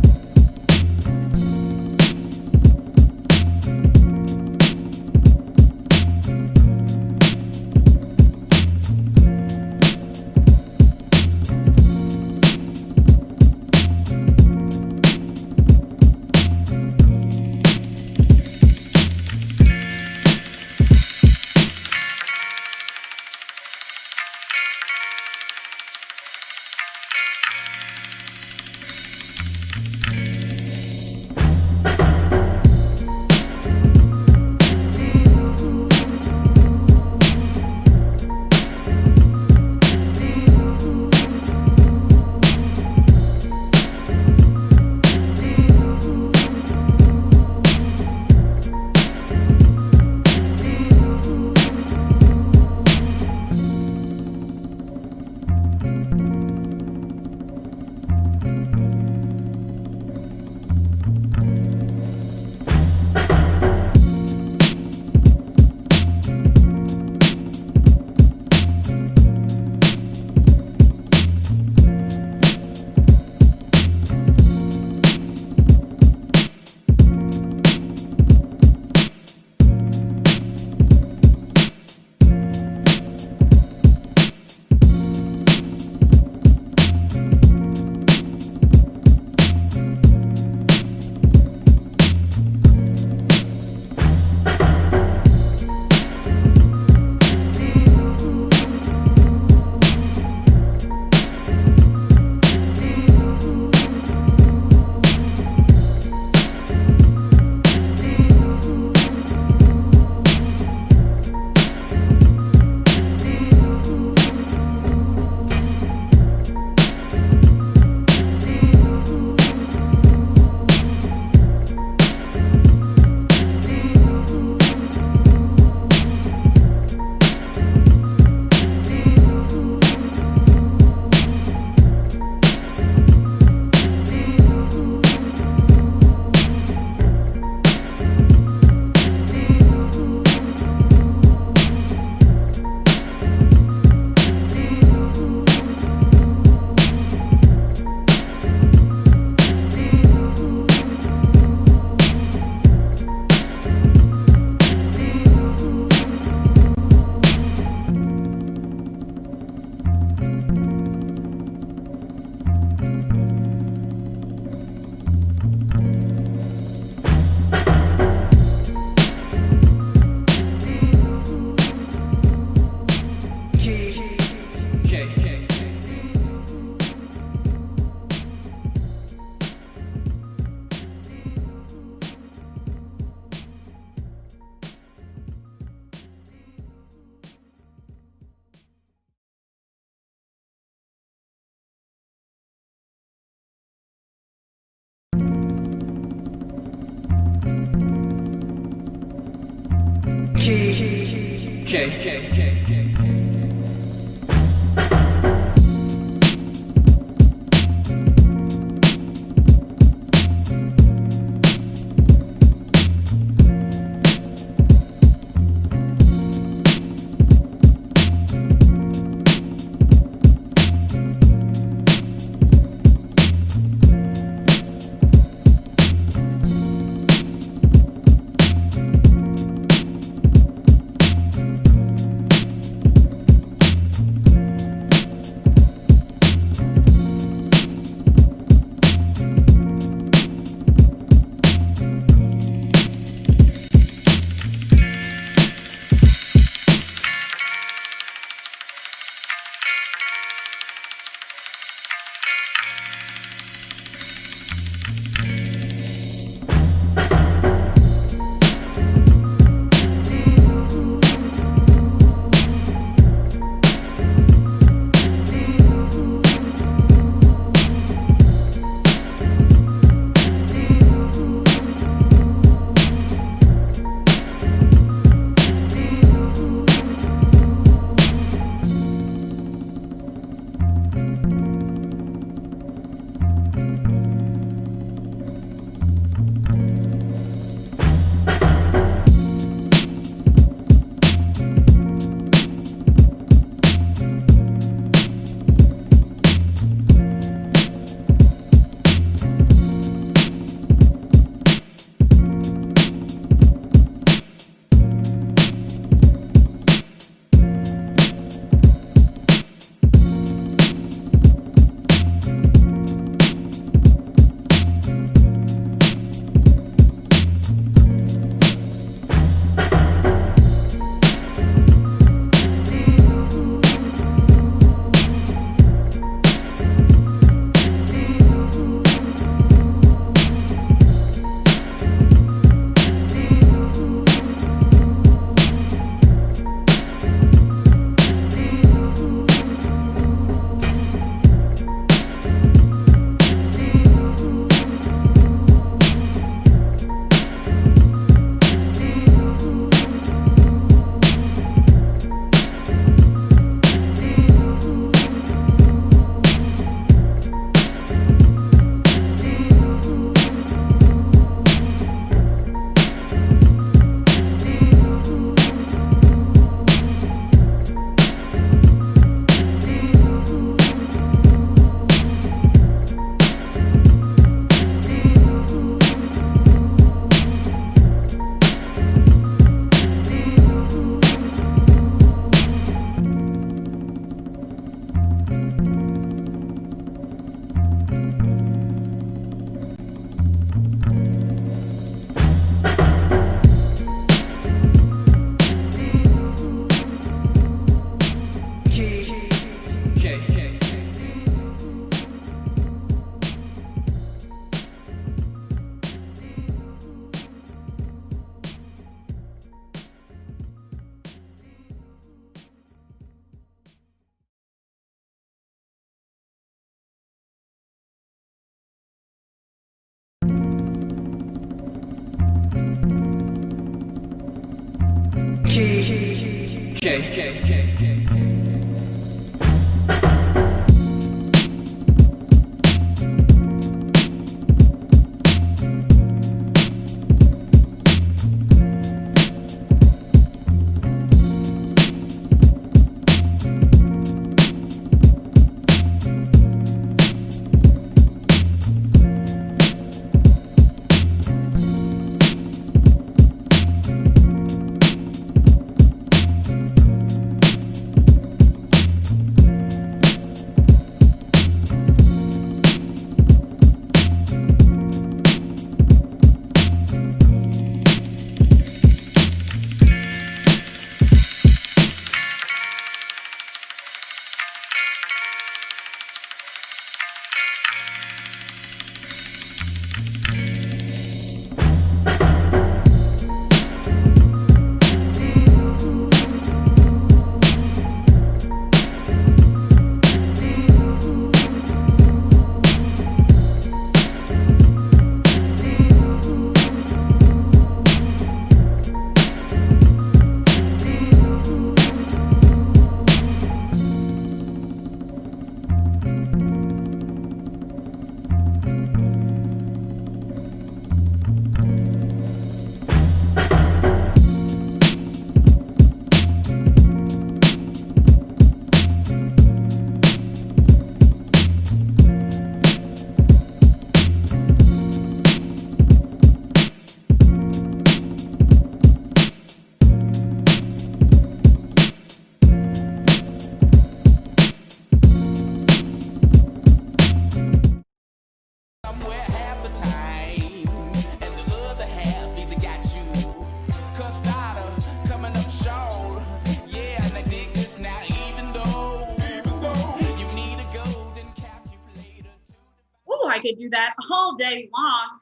could do that all day long.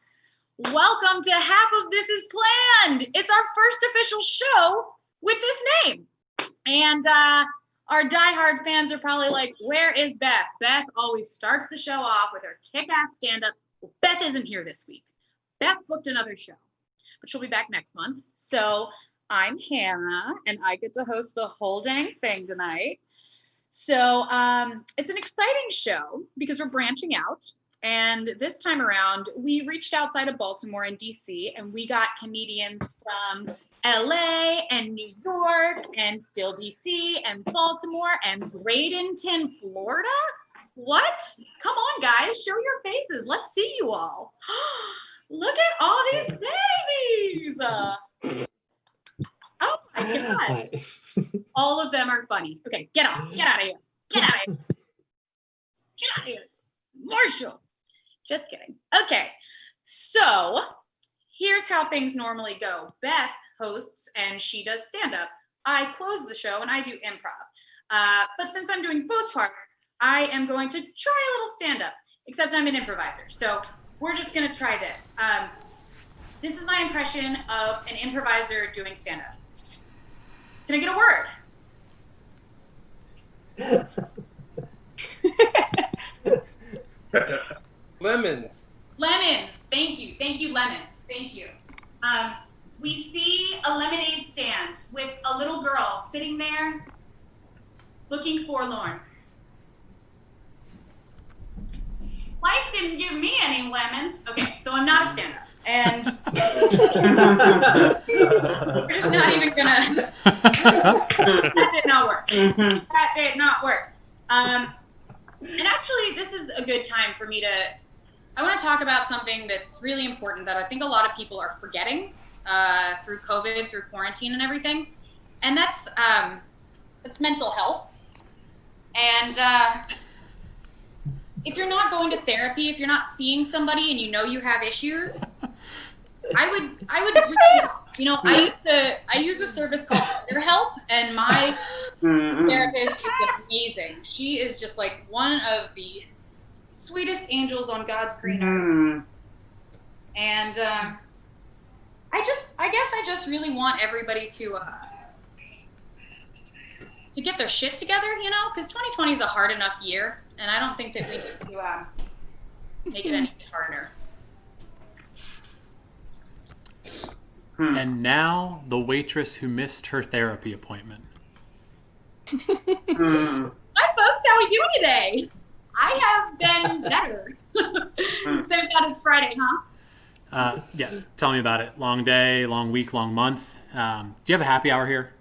Welcome to Half of This Is Planned. It's our first official show with this name. And our diehard fans are probably like, where is Beth? Beth always starts the show off with her kick-ass stand-up. Beth isn't here this week. Beth booked another show, but she'll be back next month. So I'm Hannah, and I get to host the whole dang thing tonight. So it's an exciting show because we're branching out. And this time around, we reached outside of Baltimore and DC, and we got comedians from LA and New York and still DC and Baltimore and Bradenton, Florida. What? Come on, guys, show your faces. Let's see you all. Look at all these babies. Oh my God. All of them are funny. Okay, get out of here. Get out of here. Get out of here. Marshall. Just kidding. Okay, so here's how things normally go. Beth hosts and she does stand-up. I close the show and I do improv. But since I'm doing both parts, I am going to try a little stand-up, except I'm an improviser. So we're just going to try this. This is my impression of an improviser doing stand-up. Can I get a word? Lemons. Lemons. Thank you. Thank you, lemons. Thank you. We see a lemonade stand with a little girl sitting there looking forlorn. Life didn't give me any lemons. Okay, so I'm not a stand-up. And we're just not even gonna. That did not work. That did not work. And actually, this is a good time for me to. I want to talk about something that's really important that I think a lot of people are forgetting through COVID, through quarantine, and everything, and that's mental health. And if you're not going to therapy, if you're not seeing somebody and you know you have issues, I would, you know, I use a service called BetterHelp, and my therapist is amazing. She is just like one of the sweetest angels on God's green earth. And I guess I just really want everybody to get their shit together, you know, because 2020 is a hard enough year, and I don't think that we need to make it any harder. And now the waitress who missed her therapy appointment. Hi, folks. How we doing today? I have been better. Thank God it's Friday, huh? Yeah, tell me about it. Long day, long week, long month. Do you have a happy hour here?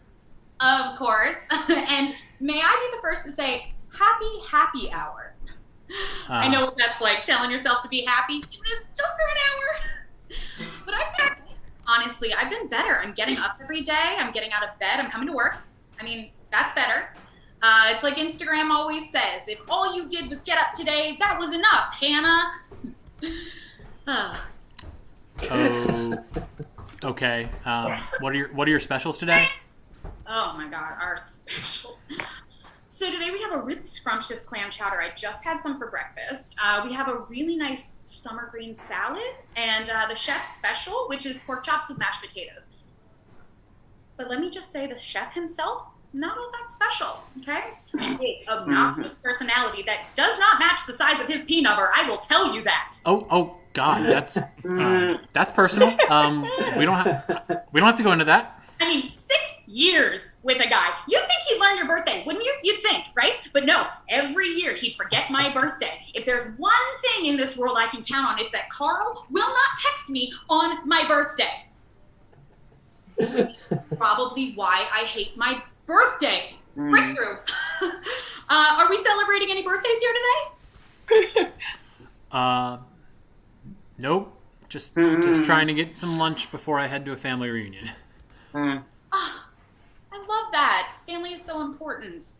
Of course. And may I be the first to say, happy hour. I know what that's like, telling yourself to be happy just for an hour. But honestly, I've been better. I'm getting up every day. I'm getting out of bed. I'm coming to work. I mean, that's better. It's like Instagram always says, if all you did was get up today, that was enough, Hannah. Okay. What are your specials today? Oh my God, our specials. So today we have a really scrumptious clam chowder. I just had some for breakfast. We have a really nice summer green salad and the chef's special, which is pork chops with mashed potatoes. But let me just say, the chef himself, not all that special, okay? Big, obnoxious personality that does not match the size of his peanut butter. I will tell you that. Oh God, that's personal. We don't have to go into that. I mean, 6 years with a guy. You'd think he'd learn your birthday, wouldn't you? You'd think, right? But no, every year he'd forget my birthday. If there's one thing in this world I can count on, it's that Carl will not text me on my birthday. Probably why I hate my birthday. Breakthrough. Are we celebrating any birthdays here today? Nope. Just trying to get some lunch before I head to a family reunion. Oh, I love that. Family is so important.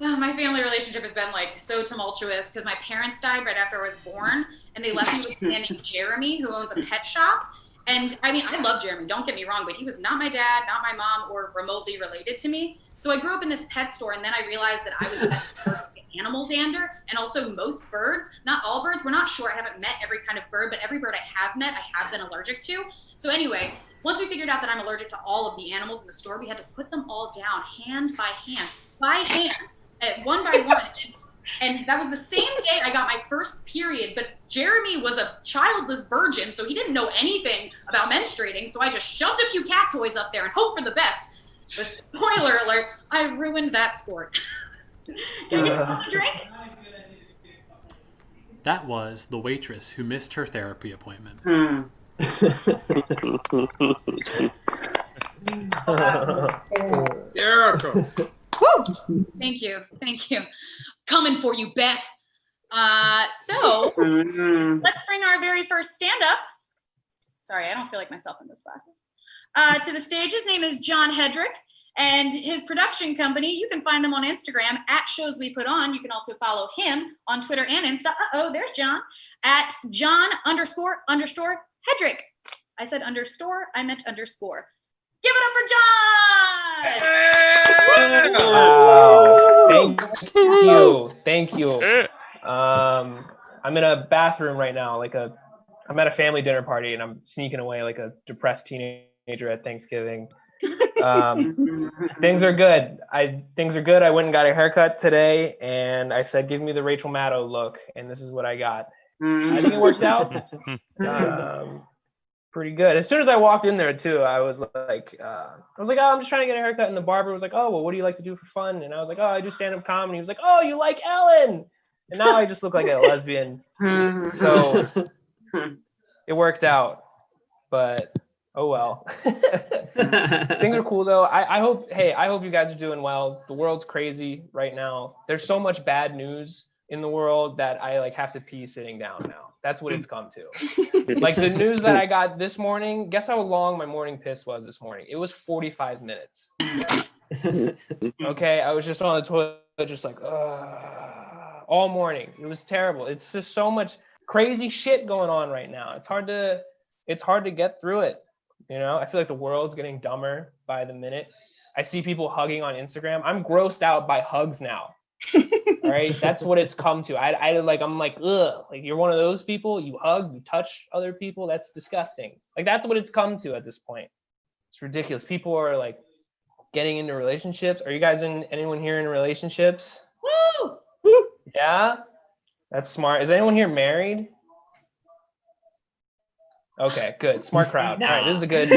Oh, my family relationship has been like so tumultuous because my parents died right after I was born, and they left me with a man named Jeremy who owns a pet shop. And I mean, I love Jeremy, don't get me wrong, but he was not my dad, not my mom, or remotely related to me. So I grew up in this pet store, and then I realized that I was a pet animal dander, and also most birds, not all birds, we're not sure. I haven't met every kind of bird, but every bird I have met, I have been allergic to. So anyway, once we figured out that I'm allergic to all of the animals in the store, we had to put them all down hand, one by one. And that was the same day I got my first period, but Jeremy was a childless virgin, so he didn't know anything about menstruating, so I just shoved a few cat toys up there and hoped for the best. But spoiler alert, I ruined that sport. Can I get a drink? That was the waitress who missed her therapy appointment. Erica. Woo! Thank you. Coming for you, Beth. So let's bring our very first stand-up. Sorry, I don't feel like myself in those glasses. To the stage. His name is John Hedrick, and his production company, you can find them on Instagram at Shows We Put On. You can also follow him on Twitter and Insta. There's John. At John__ Hedrick. I said underscore, I meant underscore. Give it up for John! Wow. Thank you. I'm in a bathroom right now, I'm at a family dinner party, and I'm sneaking away like a depressed teenager at Thanksgiving. Things are good. I went and got a haircut today, and I said, give me the Rachel Maddow look, and this is what I got. I think it worked out. Pretty good. As soon as I walked in there too, I was like, oh, I'm just trying to get a haircut. And the barber was like, oh, well, what do you like to do for fun? And I was like, oh, I do stand-up comedy. He was like, oh, you like Ellen? And now I just look like a lesbian. So it worked out, but oh well. Things are cool though. I hope you guys are doing well. The world's crazy right now. There's so much bad news in the world that I have to pee sitting down now. That's what it's come to. Like the news that I got this morning, guess how long my morning piss was this morning? It was 45 minutes. Okay, I was just on the toilet, just all morning. It was terrible. It's just so much crazy shit going on right now. It's hard to get through it. I feel like the world's getting dumber by the minute. I see people hugging on Instagram. I'm grossed out by hugs now. All right, that's what it's come to. I'm like, ugh, like you're one of those people, you hug, you touch other people, that's disgusting. Like that's what it's come to at this point. It's ridiculous. People are like getting into relationships. Are you guys anyone here in relationships? Woo! Yeah, that's smart. Is anyone here married? Okay, good. Smart crowd. All right, this is a good.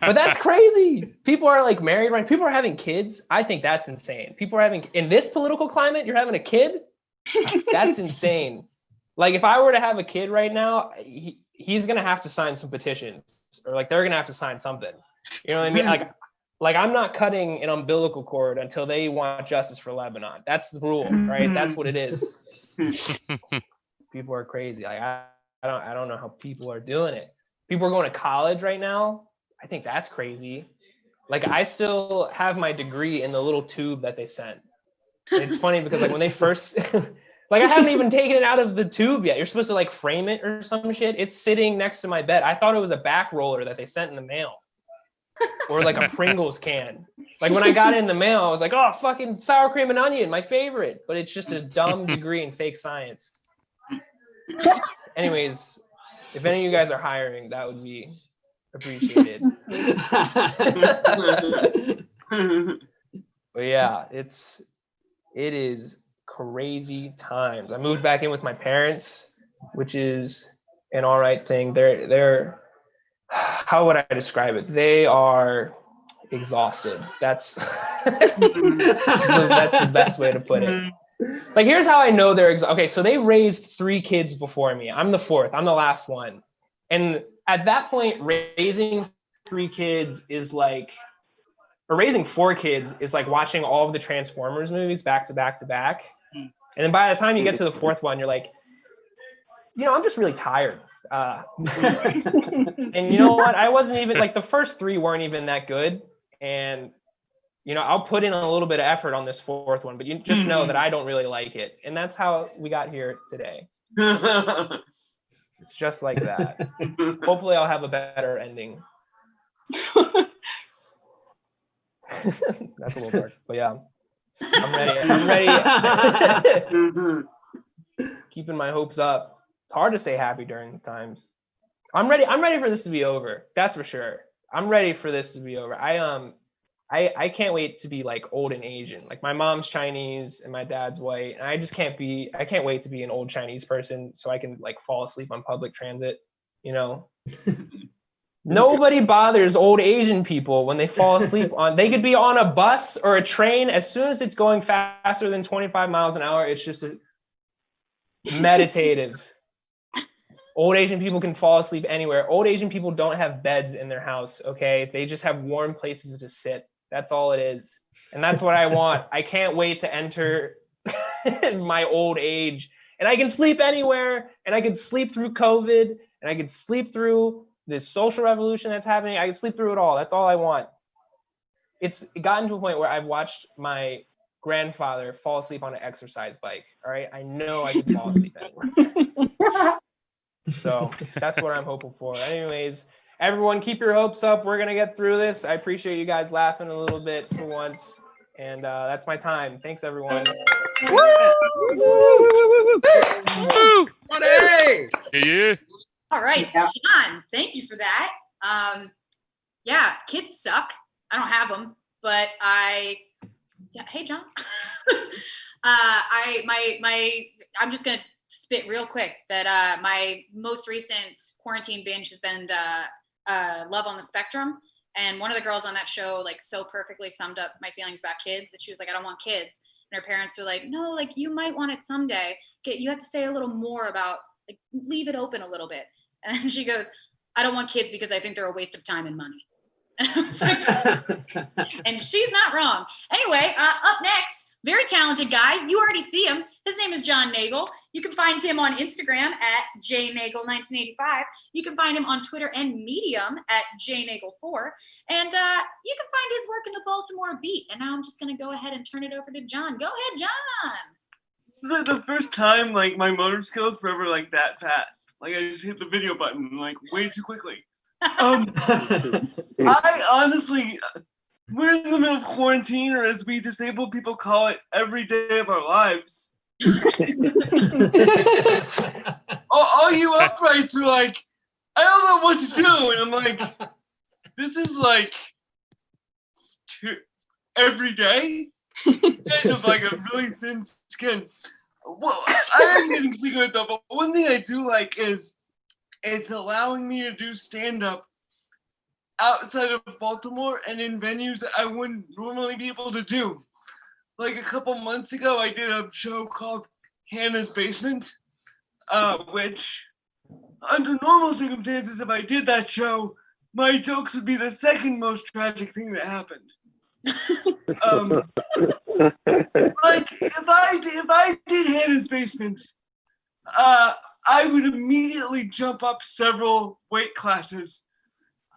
But that's crazy. People are like married, right? People are having kids. I think that's insane. People are having, in this political climate, you're having a kid? That's insane. Like if I were to have a kid right now, he's going to have to sign some petitions, or like they're going to have to sign something. You know what I mean? Like I'm not cutting an umbilical cord until they want justice for Lebanon. That's the rule, right? That's what it is. People are crazy. Like I don't know how people are doing it. People are going to college right now. I think that's crazy. Like I still have my degree in the little tube that they sent. It's funny because like when they first, like I haven't even taken it out of the tube yet. You're supposed to like frame it or some shit. It's sitting next to my bed. I thought it was a back roller that they sent in the mail, or like a Pringles can. Like when I got it in the mail, I was like, oh, fucking sour cream and onion, my favorite. But it's just a dumb degree in fake science. Anyways, if any of you guys are hiring, that would be appreciated. But yeah, it is crazy times. I moved back in with my parents, which is an all right thing. They're how would I describe it? They are exhausted. That's that's the best way to put it. Like, here's how I know they're okay. So they raised 3 kids before me. I'm the 4th. I'm the last one. And at that point, raising 3 kids is like, or raising 4 kids is like watching all of the Transformers movies back to back to back. And then by the time you get to the 4th one, you're like, I'm just really tired. And you know what? I wasn't even like, the first 3 weren't even that good. And I'll put in a little bit of effort on this 4th one, but you just know that I don't really like it. And that's how we got here today. It's just like that. Hopefully I'll have a better ending. That's a little dark, but yeah. I'm ready. Keeping my hopes up. It's hard to stay happy during these times. I'm ready for this to be over. That's for sure. I'm ready for this to be over. I can't wait to be like old and Asian. Like my mom's Chinese and my dad's white. And I can't wait to be an old Chinese person so I can like fall asleep on public transit, you know? Nobody bothers old Asian people when they fall asleep they could be on a bus or a train. As soon as it's going faster than 25 miles an hour, it's just meditative. Old Asian people can fall asleep anywhere. Old Asian people don't have beds in their house, okay? They just have warm places to sit. That's all it is. And that's what I want. I can't wait to enter my old age. And I can sleep anywhere, and I can sleep through COVID, and I can sleep through this social revolution that's happening. I can sleep through it all. That's all I want. It's gotten to a point where I've watched my grandfather fall asleep on an exercise bike. All right. I know I can fall asleep anywhere. So that's what I'm hoping for. Anyways, everyone keep your hopes up. We're going to get through this. I appreciate you guys laughing a little bit for once. And that's my time. Thanks, everyone. Yeah. All right, John, thank you for that. Yeah, kids suck. I don't have them, but hey, John. I'm just gonna spit real quick that my most recent quarantine binge has been Love on the Spectrum, and one of the girls on that show like so perfectly summed up my feelings about kids that she was like, I don't want kids, and her parents were like, no, like you might want it someday. You have to say a little more about, like, leave it open a little bit. And she goes, I don't want kids because I think they're a waste of time and money. And I was like, and she's not wrong. Anyway, up next, very talented guy. You already see him. His name is John Nagel. You can find him on Instagram at jnagel1985. You can find him on Twitter and Medium at jnagel4. And you can find his work in the Baltimore Beat. And now I'm just going to go ahead and turn it over to John. Go ahead, John. It's like the first time like my motor skills were ever like that fast. Like I just hit the video button like way too quickly. I honestly, we're in the middle of quarantine, or as we disabled people call it, every day of our lives. all you uprights are like, I don't know what to do, and I'm like, this is like every day. You guys have like a really thin skin. Well, I am getting sick of it though, but one thing I do like is it's allowing me to do stand-up outside of Baltimore and in venues that I wouldn't normally be able to do. Like a couple months ago, I did a show called Hannah's Basement, which under normal circumstances, if I did that show, my jokes would be the second most tragic thing that happened. Like if I did Hannah's Basement, I would immediately jump up several weight classes.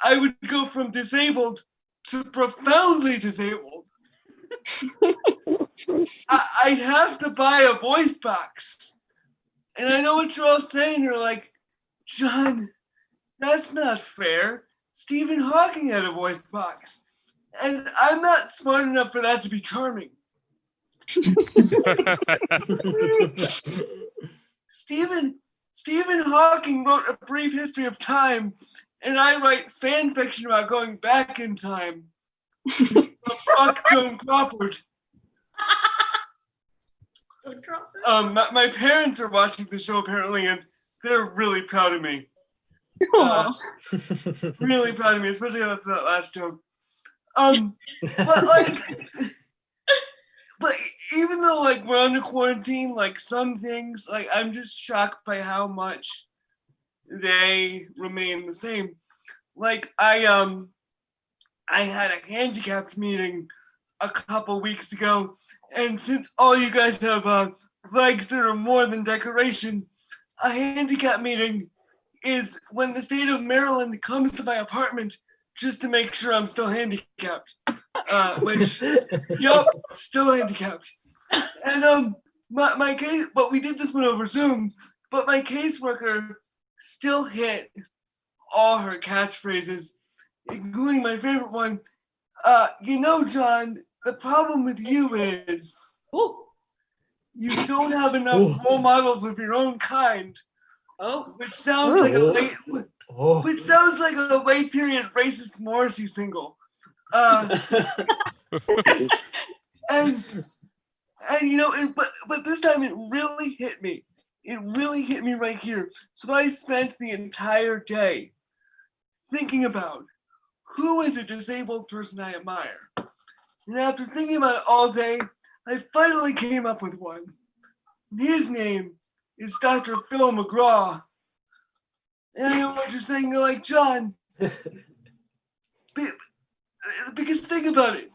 I would go from disabled to profoundly disabled. I'd have to buy a voice box. And I know what you're all saying. You're like, John, that's not fair. Stephen Hawking had a voice box. And I'm not smart enough for that to be charming. Stephen Hawking wrote A Brief History of Time, and I write fan fiction about going back in time. Fuck Joan Crawford. My parents are watching the show apparently, and they're really proud of me. Really proud of me, especially after that last joke. But even though like we're under quarantine, like some things, like I'm just shocked by how much they remain the same. Like I had a handicapped meeting a couple weeks ago, and since all you guys have legs that are more than decoration, a handicap meeting is when the state of Maryland comes to my apartment just to make sure I'm still handicapped. Which, yup, still handicapped. And my case, but we did this one over Zoom, but my caseworker still hit all her catchphrases, including my favorite one. You know, John, the problem with you is Ooh. you don't have enough role models of your own kind. Oh. Which sounds like a late period racist Morrissey single. And but this time it really hit me. It really hit me right here. So I spent the entire day thinking about who is a disabled person I admire. And after thinking about it all day, I finally came up with one. His name is Dr. Phil McGraw. And I know what you're saying, you're like, John, because think about it.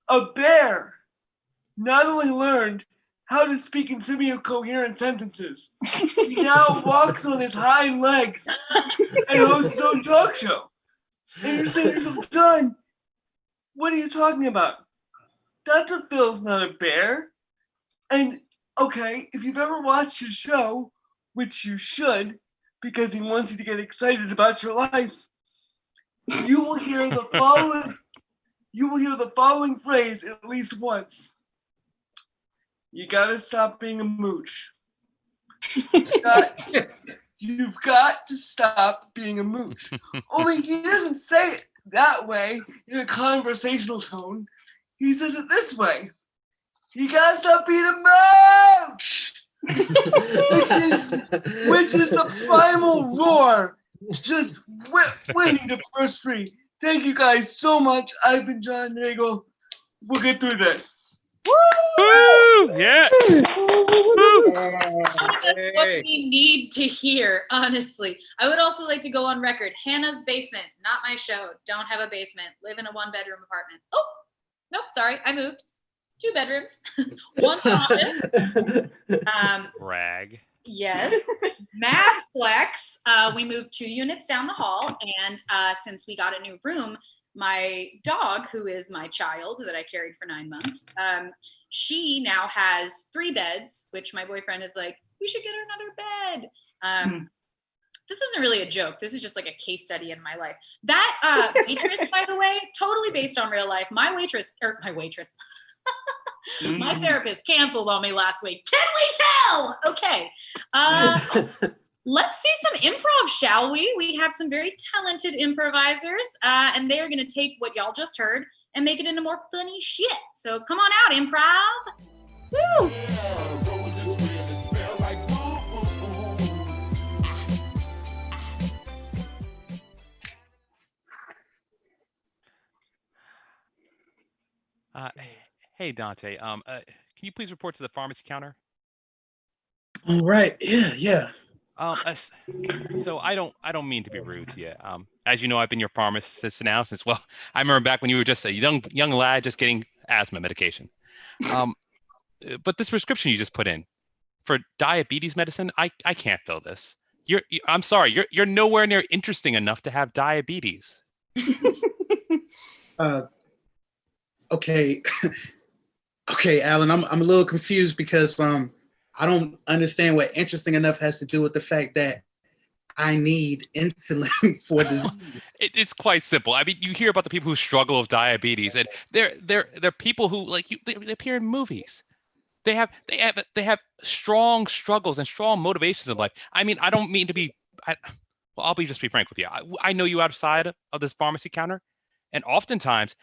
A bear not only learned how to speak in semi-coherent sentences, he now walks on his hind legs and hosts his own talk show. And you're saying to yourself, John, what are you talking about? Dr. Phil's not a bear. And okay, if you've ever watched his show, which you should, because he wants you to get excited about your life, you will hear the following phrase at least once. You gotta stop being a mooch. You've got to stop being a mooch. Only he doesn't say it that way in a conversational tone. He says it this way. You gotta stop being a mooch! which is the primal roar, just waiting to burst free. Thank you guys so much. I've been John Nagel. We'll get through this. Woo! Yeah. That's what we need to hear, honestly. I would also like to go on record. Hannah's basement, not my show. Don't have a basement. Live in a 1-bedroom apartment. Oh, nope, sorry. I moved. 2 bedrooms. 1 office. Rag. Yes. Mad flex. We moved 2 units down the hall, and since we got a new room, my dog, who is my child that I carried for 9 months, she now has 3 beds, which my boyfriend is like, we should get her another bed. This isn't really a joke. This is just like a case study in my life. That waitress, by the way, totally based on real life. My therapist canceled on me last week. Can we tell? Okay. Let's see some improv, shall we? We have some very talented improvisers, and they're going to take what y'all just heard and make it into more funny shit. So come on out, improv. Woo! Hey Dante, can you please report to the pharmacy counter? All right. Yeah. So I don't mean to be rude to you. As you know, I've been your pharmacist now since I remember back when you were just a young lad just getting asthma medication. But this prescription you just put in for diabetes medicine, I can't fill this. I'm sorry, you're nowhere near interesting enough to have diabetes. Okay, Alan, I'm a little confused because I don't understand what interesting enough has to do with the fact that I need insulin for disease. It's quite simple. I mean, you hear about the people who struggle with diabetes, and they're people who they appear in movies. They have strong struggles and strong motivations in life. I mean, I don't mean to be. I'll just be frank with you. I know you outside of this pharmacy counter. And oftentimes,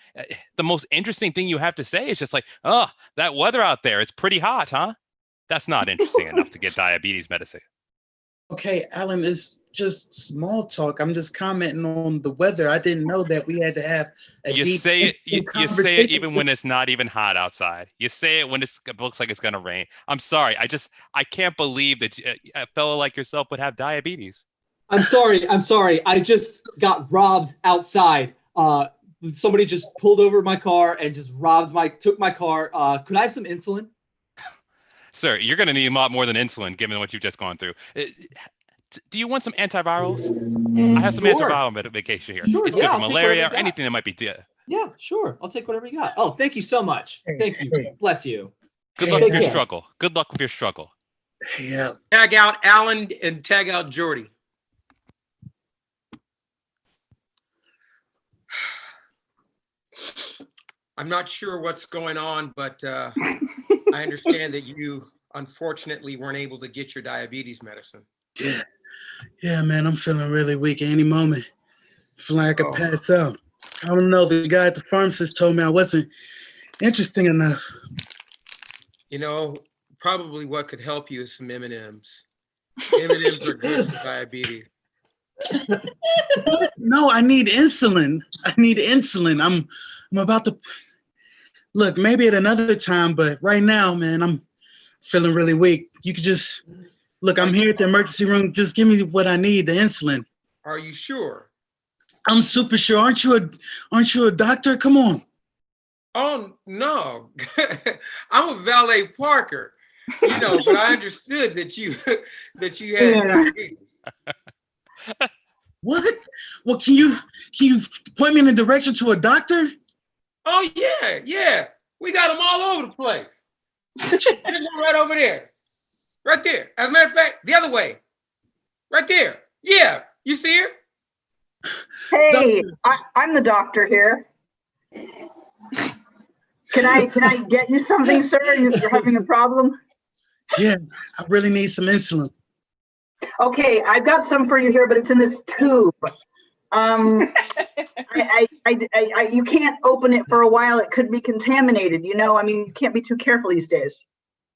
the most interesting thing you have to say is just like, oh, that weather out there, it's pretty hot, huh? That's not interesting enough to get diabetes medicine. Okay, Alan, it's just small talk. I'm just commenting on the weather. I didn't know that we had to have a you deep say it. You say it even when it's not even hot outside. You say it when it looks like it's going to rain. I'm sorry. I can't believe that a fellow like yourself would have diabetes. I'm sorry. I just got robbed outside. Somebody just pulled over my car and just took my car. Could I have some insulin? Sir, you're going to need a lot more than insulin given what you've just gone through. Do you want some antivirals? I have some antiviral medication here. Sure, it's good for malaria or anything that might be. Yeah, sure. I'll take whatever you got. Oh, thank you so much. Thank you. Bless you. Good luck with your struggle. Good luck with your struggle. Yeah. Tag out Alan and tag out Jordy. I'm not sure what's going on, but I understand that you unfortunately weren't able to get your diabetes medicine. Yeah, man, I'm feeling really weak at any moment. Feeling like I could pass out. I don't know. The guy at the pharmacist told me I wasn't interesting enough. You know, probably what could help you is some M&Ms. M&Ms are good for diabetes. No, I need insulin. I'm about to look, maybe at another time, but right now, man, I'm feeling really weak. You could just look, I'm here at the emergency room. Just give me what I need, the insulin. Are you sure? I'm super sure. Aren't you a doctor? Come on. Oh no. I'm a valet parker. You know, but I understood that you had diabetes. What? Well, can you point me in the direction to a doctor? Oh yeah. We got them all over the place. There's one right over there. Right there. As a matter of fact, the other way. Right there. Yeah. You see her? Hey, I'm the doctor here. Can I get you something, sir? You're having a problem? Yeah, I really need some insulin. Okay, I've got some for you here, but it's in this tube. You can't open it for a while. It could be contaminated. You know, I mean, you can't be too careful these days.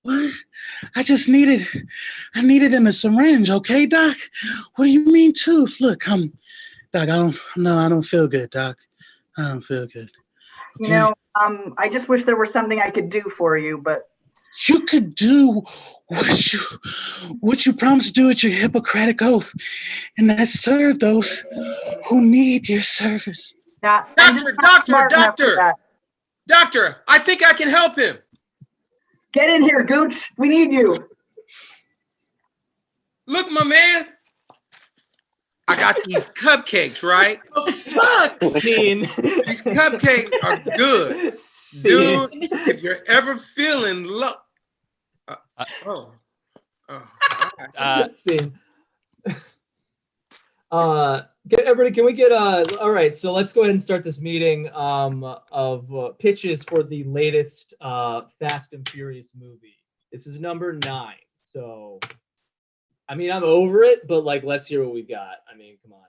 What? I need it in a syringe, okay, Doc? What do you mean tube? Look, Doc, I don't feel good, Doc. I don't feel good. Okay? You know, I just wish there was something I could do for you, but you could do what you promised to do at your Hippocratic oath, and that's serve those who need your service. Doctor, I think I can help him. Get in here, Gooch. We need you. Look, my man. I got these cupcakes, right? Oh, fuck! These cupcakes are good. Dude, if you're ever feeling low. Everybody, can we get all right, so let's go ahead and start this meeting of pitches for the latest Fast and Furious movie. This is number 9. So I mean, I'm over it, but like, let's hear what we got. I mean, come on.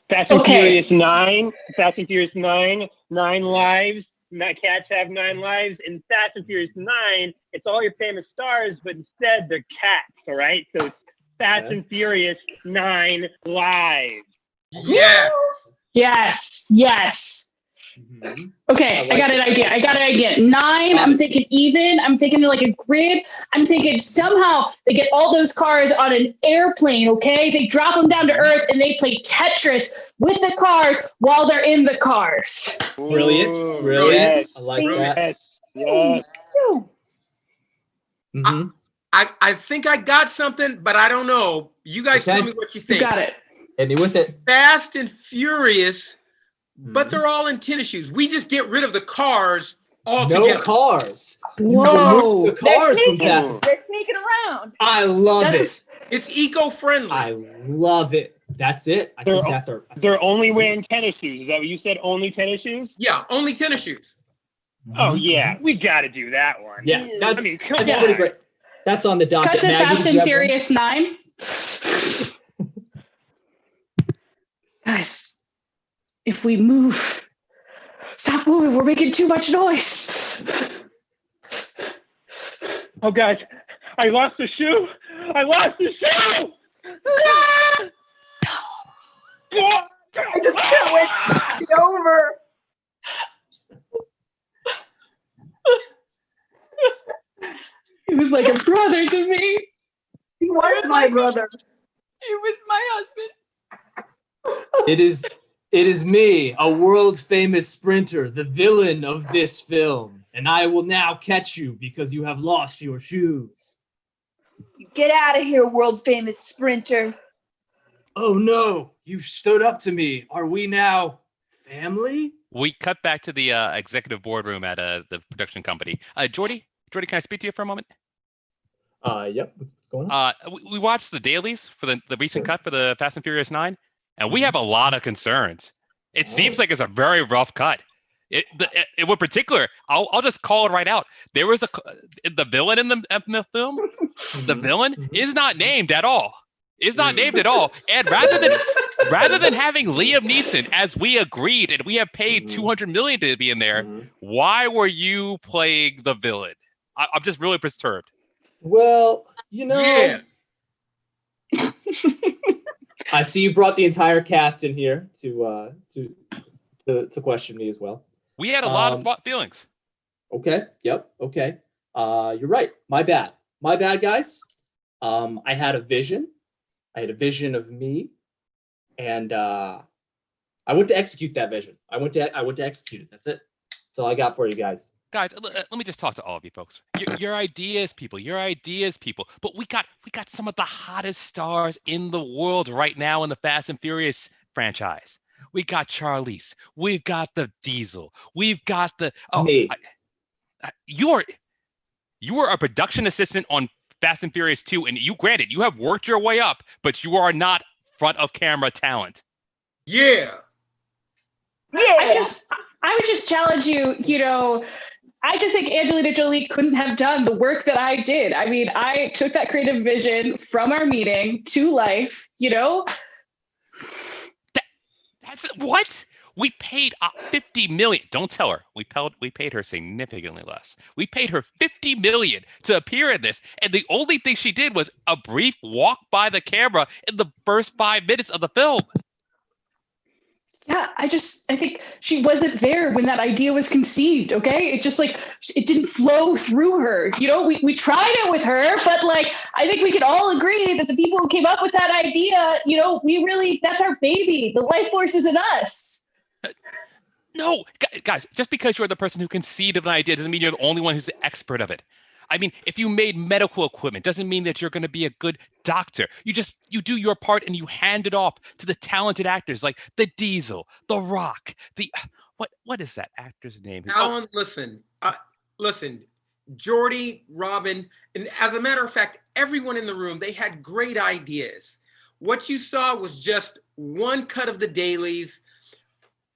Fast and Furious 9. Fast and Furious 9. 9 lives. Cats have 9 lives. In Fast and Furious 9, it's all your famous stars, but instead they're cats. All right, so it's Fast and Furious 9 lives. Yes. Mm-hmm. Okay, I got an idea. 9, I'm thinking even. I'm thinking like a grid. I'm thinking somehow they get all those cars on an airplane, okay? They drop them down to Earth and they play Tetris with the cars while they're in the cars. Brilliant. Yes. I like that. Yes. Mm-hmm. I think I got something, but I don't know. You guys tell me what you think. You got it. Hit me with it. Fast and Furious, but they're all in tennis shoes. We just get rid of the cars altogether. No cars. Whoa. The cars from Fast. They're sneaking around. I love it. It's eco-friendly. I love it. That's it. I think that's our. They're only wearing tennis shoes. Is that what you said? Only tennis shoes? Yeah, only tennis shoes. Oh yeah, we got to do that one. Yeah, that's come pretty great. That's on the docket. Cut to Maggie, Fast and Furious 9. Guys, if we move, stop moving. We're making too much noise. Oh guys, I lost the shoe. I just can't wait to be over. He was like a brother to me. He was my brother. He was my husband. It is me, a world famous sprinter, the villain of this film, and I will now catch you because you have lost your shoes. Get out of here, world famous sprinter. Oh no, you've stood up to me. Are we now family? We cut back to the executive boardroom at the production company. Jordy, can I speak to you for a moment? Yep. What's going on? We watched the dailies for the recent cut for the Fast and Furious 9, and we have a lot of concerns. It seems like it's a very rough cut. In particular, I'll just call it right out. There was the villain in the film. The villain is not named at all. Is not named at all. And rather than having Liam Neeson, as we agreed, and we have paid $200 million to be in there, why were you playing the villain? I'm just really perturbed. Well, yeah. I see you brought the entire cast in here to question me as well. We had a lot of feelings. Okay. Yep. Okay. You're right. My bad, guys. I had a vision. I had a vision of me, and I went to execute that vision. I went to execute it. That's it. That's all I got for you guys. Guys, let me just talk to all of you folks. Your ideas, people. But we got some of the hottest stars in the world right now in the Fast and Furious franchise. We got Charlize. We've got the Diesel. We've got the me. You were a production assistant on Fast and Furious 2, and you have worked your way up, but you are not front of camera talent. Yeah. I would just challenge you, I just think Angelina Jolie couldn't have done the work that I did. I mean, I took that creative vision from our meeting to life, That's what? We paid $50 million. Don't tell her. We paid her significantly less. We paid her $50 million to appear in this, and the only thing she did was a brief walk by the camera in the first 5 minutes of the film. Yeah, I think she wasn't there when that idea was conceived, okay? It just it didn't flow through her. We tried it with her, but I think we can all agree that the people who came up with that idea, that's our baby. The life force is in us. No, guys, just because you're the person who conceived of an idea doesn't mean you're the only one who's the expert of it. I mean, if you made medical equipment, doesn't mean that you're going to be a good doctor. You do your part and you hand it off to the talented actors like the Diesel, the Rock, what is that actor's name? Alan, listen, Jordy, Robin, and as a matter of fact, everyone in the room, they had great ideas. What you saw was just one cut of the dailies.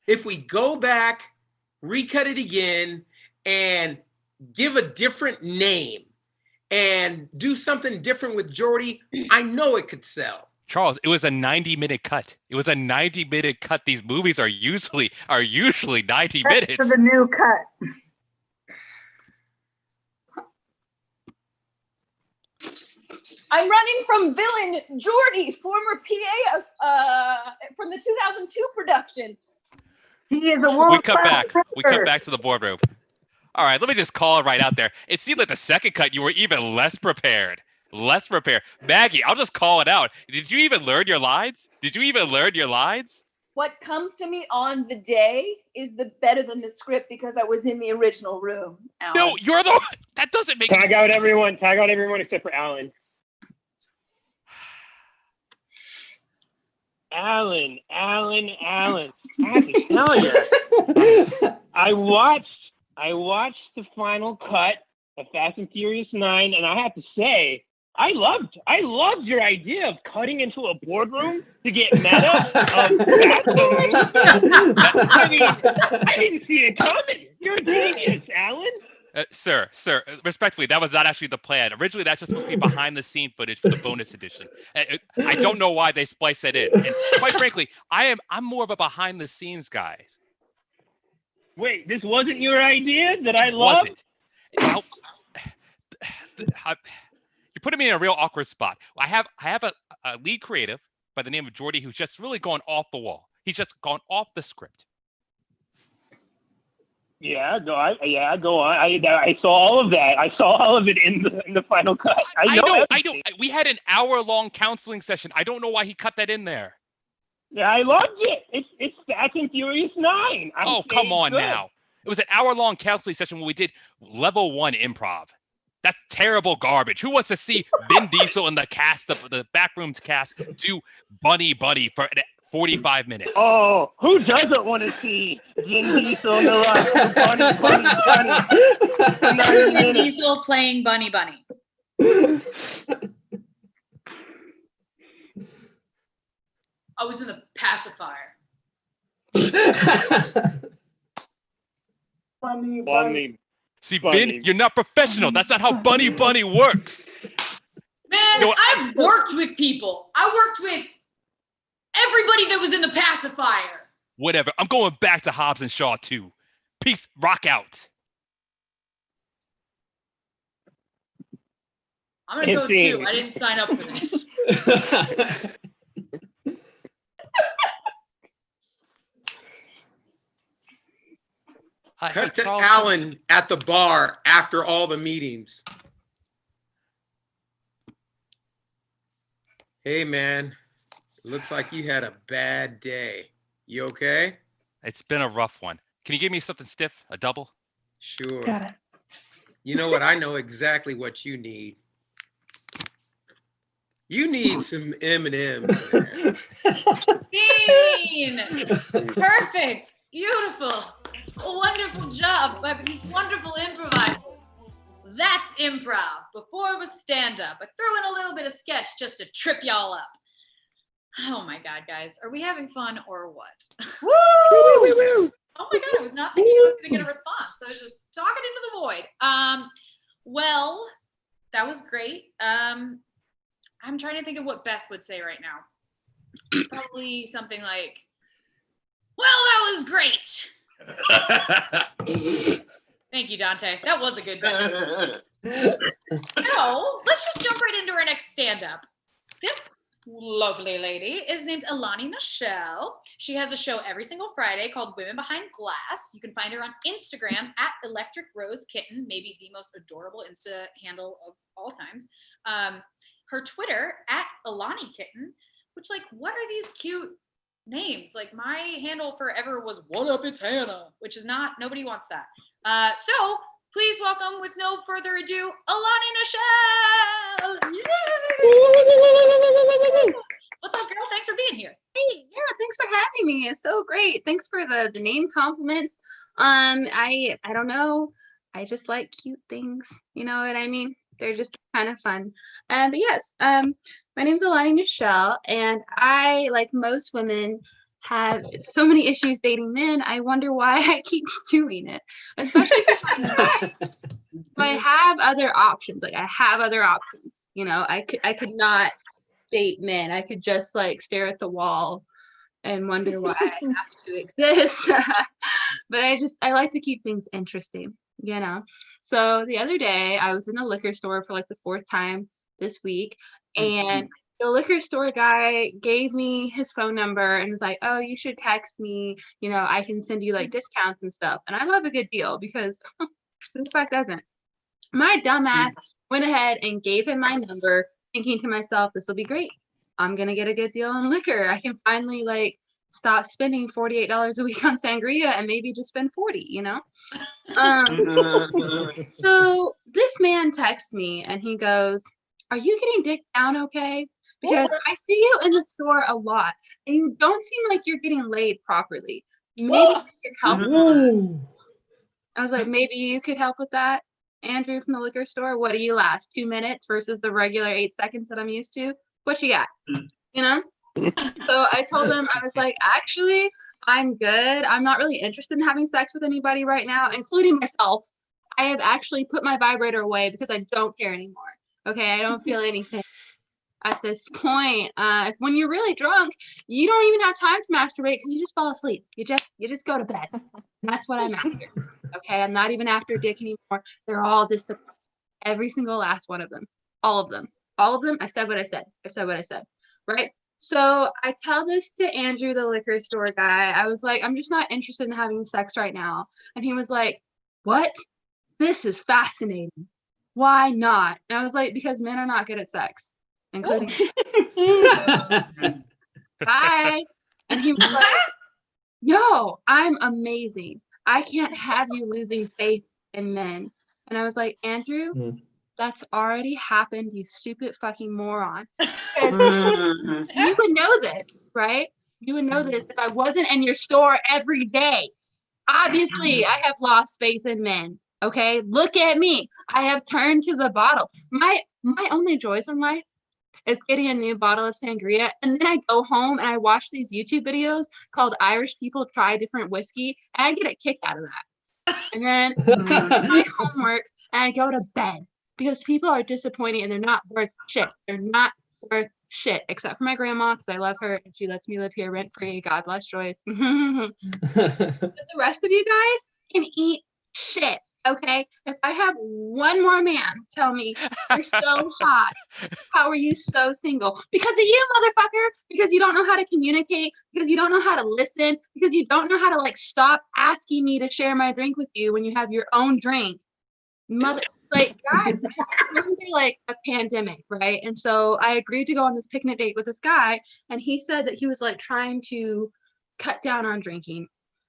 If we go back, recut it again, and give a different name and do something different with Jordy, I know it could sell. Charles, it was a 90-minute cut. These movies are usually 90 minutes. For the new cut. I'm running from villain Jordy, former PA from the 2002 production. He is a world. We cut back to the boardroom. All right, let me just call it right out there. It seemed like the second cut you were even less prepared. Maggie, I'll just call it out. Did you even learn your lines? What comes to me on the day is better than the script because I was in the original room. Alan. No, you're the one. That doesn't make Tag out everyone except for Alan. Alan. I have to tell you, I watched the final cut of Fast and Furious 9, and I have to say, I loved your idea of cutting into a boardroom to get meta. I didn't see it coming. You're a genius, Alan. Sir, respectfully, that was not actually the plan. Originally, that's just supposed to be behind-the-scene footage for the bonus edition. I don't know why they spliced that in. And quite frankly, I'm more of a behind-the-scenes guy. Wait, this wasn't your idea that I loved? Now, you're putting me in a real awkward spot. I have a lead creative by the name of Jordy who's just really gone off the wall. He's just gone off the script. Yeah, go on. I saw all of that. I saw all of it in the final cut. I know. We had an hour-long counseling session. I don't know why he cut that in there. Yeah, I loved it. It's Fast and Furious 9. Come on now. It was an hour-long counseling session where we did level 1 improv. That's terrible garbage. Who wants to see Vin Diesel and the cast of the Backrooms cast do Bunny Buddy for 45 minutes? Oh, who doesn't want to see Vin Diesel and the Rock Bunny? Vin Diesel playing Bunny. I was in the pacifier. Bunny. See, Bunny. Ben, you're not professional. That's not how Bunny works. Man, Yo, I've worked with people. I worked with everybody that was in the pacifier. Whatever. I'm going back to Hobbs and Shaw too. Peace. Rock out. I'm gonna go too. I didn't sign up for this. Cut to Alan at the bar after all the meetings. Hey, man. Looks like you had a bad day. You okay? It's been a rough one. Can you give me something stiff? A double? Sure. Got it. You know what? I know exactly what you need. You need some M&M's, man. Dean! Perfect. Beautiful. A wonderful job by these wonderful improvisers. That's improv. Before it was stand-up. I threw in a little bit of sketch just to trip y'all up. Oh my God, guys. Are we having fun or what? Woo! Oh my God, I was not thinking I was going to get a response. So I was just talking into the void. Well, that was great. I'm trying to think of what Beth would say right now. Probably something like, well, that was great. Thank you, Dante. That was a good Beth. So let's just jump right into our next stand-up. This lovely lady is named Alani Nichelle. She has a show every single Friday called Women Behind Glass. You can find her on Instagram at Electric Rose Kitten, maybe the most adorable Insta handle of all times. Her Twitter at Alani Kitten, which, like, what are these cute names? Like, my handle forever was What Up, It's Hannah, which is not, nobody wants that. So please welcome, with no further ado, Alani Nichelle. Yay! What's up, girl? Thanks for being here. Hey, yeah, thanks for having me. It's so great. Thanks for the name compliments. I don't know. I just like cute things. You know what I mean? They're just kind of fun. But yes, my name's Alani Nichelle, and I, like most women, have so many issues dating men. I wonder why I keep doing it, especially because I have other options. Like, I have other options. You know, I could not date men. I could just like stare at the wall and wonder why I have to exist. But I like to keep things interesting, you know. So the other day I was in a liquor store for like the 4th time this week, and the liquor store guy gave me his phone number and was like, oh, you should text me, you know, I can send you like discounts and stuff. And I love a good deal because who the fuck doesn't? My dumbass went ahead and gave him my number, thinking to myself, this will be great. I'm going to get a good deal on liquor. I can finally like stop spending $48 a week on sangria and maybe just spend 40, you know? So this man texts me and he goes, are you getting dick down okay? Because I see you in the store a lot and you don't seem like you're getting laid properly. Maybe you could help with that. I was like, maybe you could help with that, Andrew from the liquor store. What do you last? 2 minutes versus the regular 8 seconds that I'm used to? What you got? You know? So I told him, I was like, actually, I'm good. I'm not really interested in having sex with anybody right now, including myself. I have actually put my vibrator away because I don't care anymore. Okay, I don't feel anything at this point. When you're really drunk, you don't even have time to masturbate because you just fall asleep. You just go to bed. And that's what I'm after. Okay, I'm not even after dick anymore. They're all disappointed. Every single last one of them. All of them. All of them. I said what I said. I said what I said. Right? So I tell this to Andrew, the liquor store guy. I was like, I'm just not interested in having sex right now. And he was like, what? This is fascinating. Why not? And I was like, because men are not good at sex, including Bye. And he was like, no, I'm amazing. I can't have you losing faith in men. And I was like, Andrew, that's already happened, you stupid fucking moron. You would know this, right? You would know this if I wasn't in your store every day. Obviously, I have lost faith in men. Okay, look at me. I have turned to the bottle. My only joys in life is getting a new bottle of sangria, and then I go home and I watch these YouTube videos called Irish People Try Different Whiskey, and I get a kick out of that. And then I do my homework and I go to bed because people are disappointing and they're not worth shit. They're not worth shit, except for my grandma, because I love her and she lets me live here rent free. God bless Joyce. But the rest of you guys can eat shit. Okay, if I have one more man tell me you're so hot, how are you so single? Because of you, motherfucker. Because you don't know how to communicate. Because you don't know how to listen. Because you don't know how to like stop asking me to share my drink with you when you have your own drink. Mother, like guys, I'm going through like a pandemic, right? And so I agreed to go on this picnic date with this guy, and he said that he was like trying to cut down on drinking.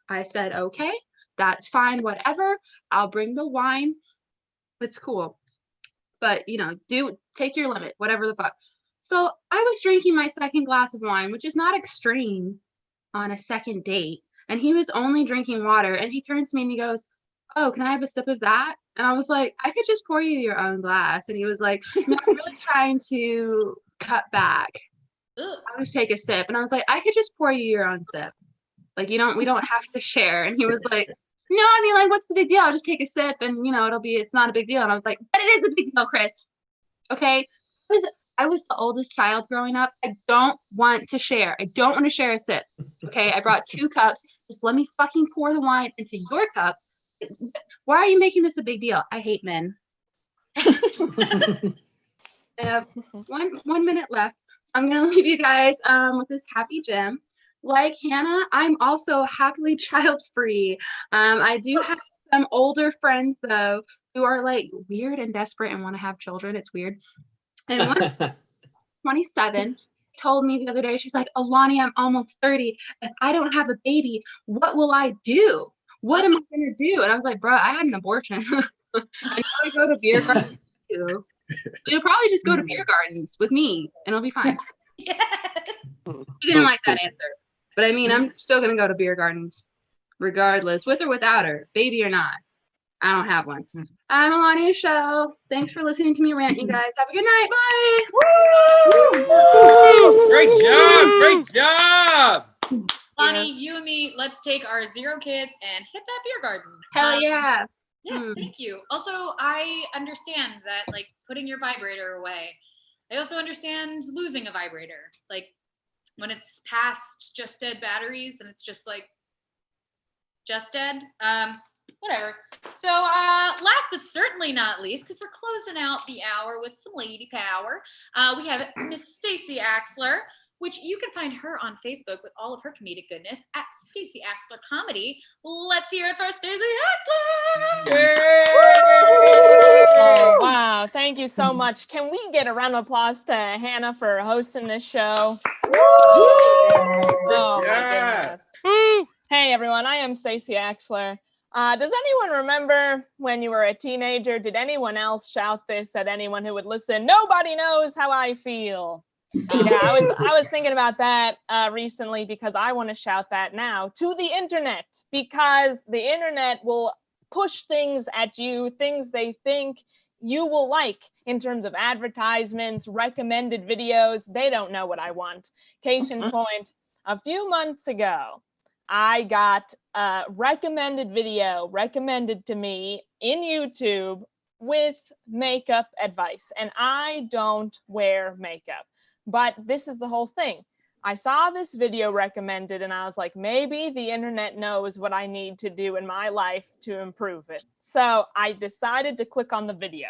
I said, okay. That's fine, whatever. I'll bring the wine. It's cool. But, take your limit, whatever the fuck. So I was drinking my second glass of wine, which is not extreme on a second date. And he was only drinking water. And he turns to me and he goes, oh, can I have a sip of that? And I was like, I could just pour you your own glass. And he was like, no, I'm really trying to cut back. I'll just take a sip. And I was like, I could just pour you your own sip. Like, we don't have to share. And he was like, no, I mean, like, what's the big deal? I'll just take a sip and, it's not a big deal. And I was like, but it is a big deal, Chris. Okay. I was the oldest child growing up. I don't want to share. I don't want to share a sip. Okay. I brought 2 cups. Just let me fucking pour the wine into your cup. Why are you making this a big deal? I hate men. I have one minute left. So I'm going to leave you guys with this happy gem. Like Hannah, I'm also happily child-free. I do have some older friends, though, who are, like, weird and desperate and want to have children. It's weird. And one 27 told me the other day, she's like, Alani, I'm almost 30. If I don't have a baby, what will I do? What am I going to do? And I was like, bro, I had an abortion. And now I go to beer gardens, too. So you'll probably just go to beer gardens with me, and it'll be fine. She didn't like that answer. But I mean, I'm still going to go to beer gardens regardless, with or without her, baby or not. I don't have one. I'm Alani Show. Thanks for listening to me rant, you guys. Have a good night. Bye. Great job. Great job. Alani, you and me, let's take our 0 kids and hit that beer garden. Hell yeah. Yes, thank you. Also, I understand that, like, putting your vibrator away. I also understand losing a vibrator. Like, when it's past just dead batteries and it's just like just dead, whatever. So last but certainly not least, because we're closing out the hour with some lady power, we have Miss Stacey Axler, which you can find her on Facebook with all of her comedic goodness at Stacey Axler Comedy. Let's hear it for Stacey Axler. Oh, wow, thank you so much. Can we get a round of applause to Hannah for hosting this show? Oh my goodness. Hey everyone, I am Stacey Axler. Does anyone remember when you were a teenager? Did anyone else shout this at anyone who would listen? Nobody knows how I feel. Yeah, I was thinking about that recently because I want to shout that now to the internet, because the internet will push things at you, things they think you will like in terms of advertisements, recommended videos. They don't know what I want. Case in point, a few months ago, I got a recommended video recommended to me in YouTube with makeup advice, and I don't wear makeup. But this is the whole thing. I saw this video recommended and I was like, maybe the internet knows what I need to do in my life to improve it. So I decided to click on the video.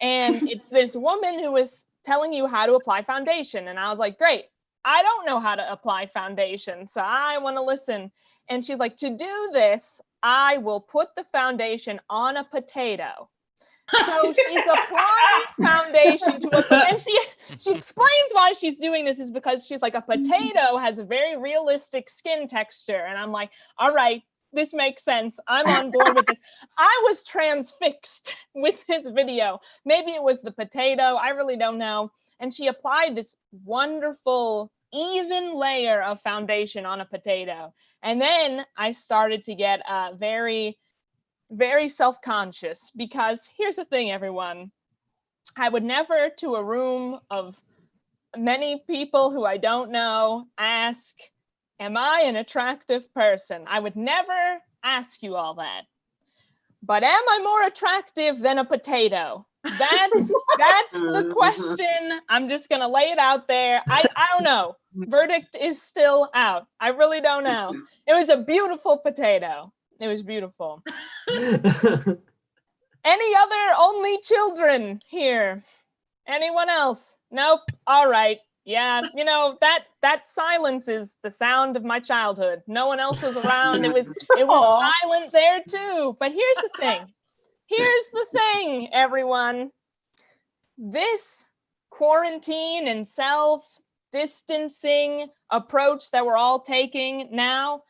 And it's this woman who is telling you how to apply foundation. And I was like, great, I don't know how to apply foundation, so I want to listen. And she's like, to do this, I will put the foundation on a potato. So she's applying foundation to a, and she explains why she's doing this is because she's like, a potato has a very realistic skin texture. And I'm like, all right, this makes sense. I'm on board with this. I was transfixed with this video. Maybe it was the potato. I really don't know. And she applied this wonderful, even layer of foundation on a potato. And then I started to get very self-conscious, because here's the thing, everyone. I would never to a room of many people who I don't know ask, am I an attractive person? I would never ask you all that. But am I more attractive than a potato? That's the question. I'm just gonna lay it out there. I don't know. Verdict is still out. I really don't know. It was a beautiful potato. It was beautiful. Any other only children here? Anyone else? Nope. All right. Yeah, that silence is the sound of my childhood. No one else was around. It was silent there too. But here's the thing. Here's the thing, everyone. This quarantine and self-distancing approach that we're all taking now,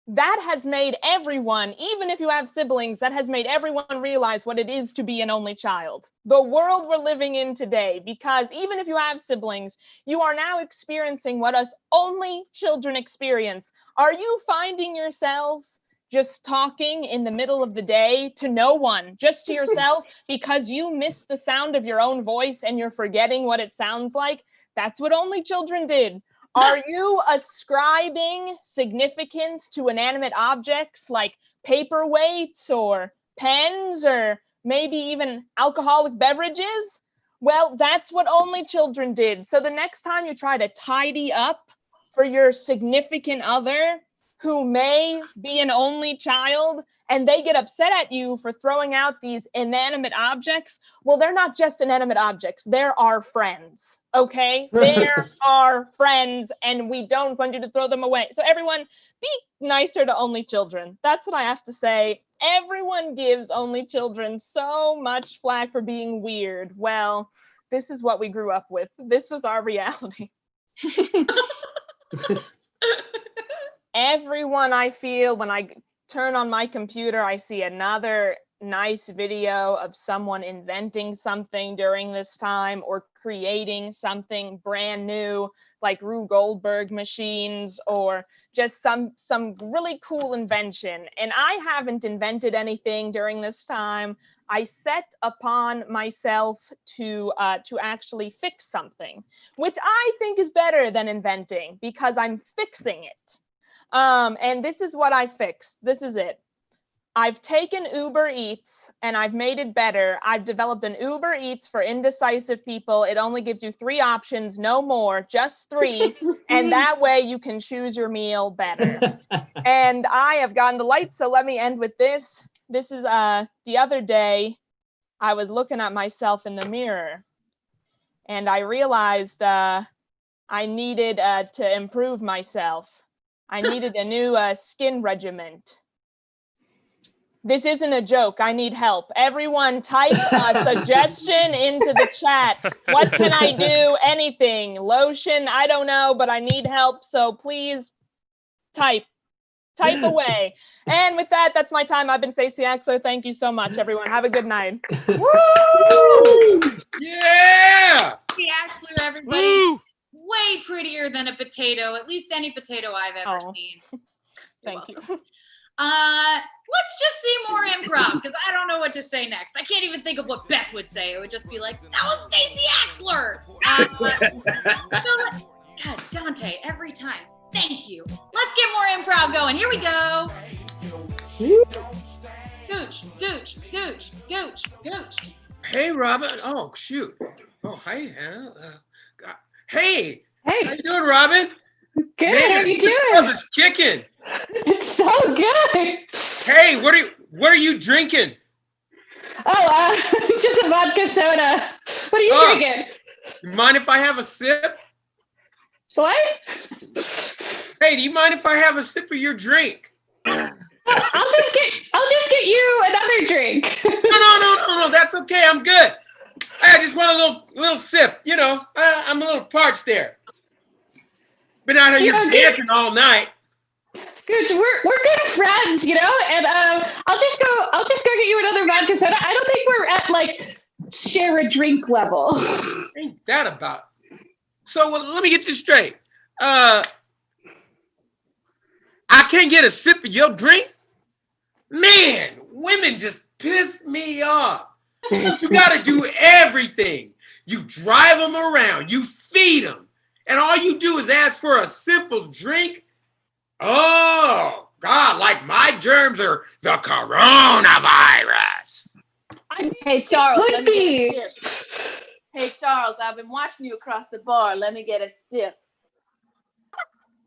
that has made everyone, even if you have siblings, that has made everyone realize what it is to be an only child. The world we're living in today, because even if you have siblings, you are now experiencing what us only children experience. Are you finding yourselves just talking in the middle of the day to no one, just to yourself, because you miss the sound of your own voice and you're forgetting what it sounds like? That's what only children did. Are you ascribing significance to inanimate objects like paperweights or pens or maybe even alcoholic beverages? Well, that's what only children did. So the next time you try to tidy up for your significant other who may be an only child and they get upset at you for throwing out these inanimate objects, well, they're not just inanimate objects. They're our friends, okay? They're our friends, and we don't want you to throw them away. So everyone, be nicer to only children. That's what I have to say. Everyone gives only children so much flack for being weird. Well, this is what we grew up with. This was our reality. Everyone, I feel, when I turn on my computer, I see another nice video of someone inventing something during this time or creating something brand new, like Rube Goldberg machines or just some really cool invention. And I haven't invented anything during this time. I set upon myself to actually fix something, which I think is better than inventing because I'm fixing it. And this is what I fixed. This is it. I've taken Uber Eats and I've made it better. I've developed an Uber Eats for indecisive people. It only gives you 3 options, no more, just 3. And that way you can choose your meal better. And I have gotten the light, so let me end with this. This is the other day, I was looking at myself in the mirror and I realized I needed to improve myself. I needed a new skin regimen. This isn't a joke. I need help. Everyone type a suggestion into the chat. What can I do? Anything. Lotion? I don't know, but I need help. So please type away. And with that, that's my time. I've been Stacey Axler. Thank you so much, everyone. Have a good night. Woo! Yeah! Stacey Axler, everybody. Woo! Way prettier than a potato, at least any potato I've ever seen. Thank you. Let's just see more improv because I don't know what to say next. I can't even think of what Beth would say. It would just be like, that was Stacey Axler. God, Dante, every time. Thank you. Let's get more improv going. Here we go. Gooch, gooch, gooch, gooch, gooch. Hey, Robin. Oh, shoot. Oh, hi, Hannah. Hey. Hey. How you doing, Robin? Good. Man, how you doing? This stuff is kicking. It's so good. Hey, what are you drinking? Oh, just a vodka soda. What are you drinking? You mind if I have a sip? What? Hey, do you mind if I have a sip of your drink? I'll just get you another drink. No. That's okay. I'm good. I just want a little sip. You know, I'm a little parched there. Been out here dancing all night. Gooch, we're good friends, you know, and I'll just go get you another vodka soda. I don't think we're at like share a drink level. Ain't that about? So let me get this straight. I can't get a sip of your drink? Man, women just piss me off. You gotta do everything. You drive them around. You feed them. And all you do is ask for a simple drink. Oh, God, like my germs are the coronavirus. Hey, Charles. Could Let me be. get a sip. Hey, Charles, I've been watching you across the bar. Let me get a sip.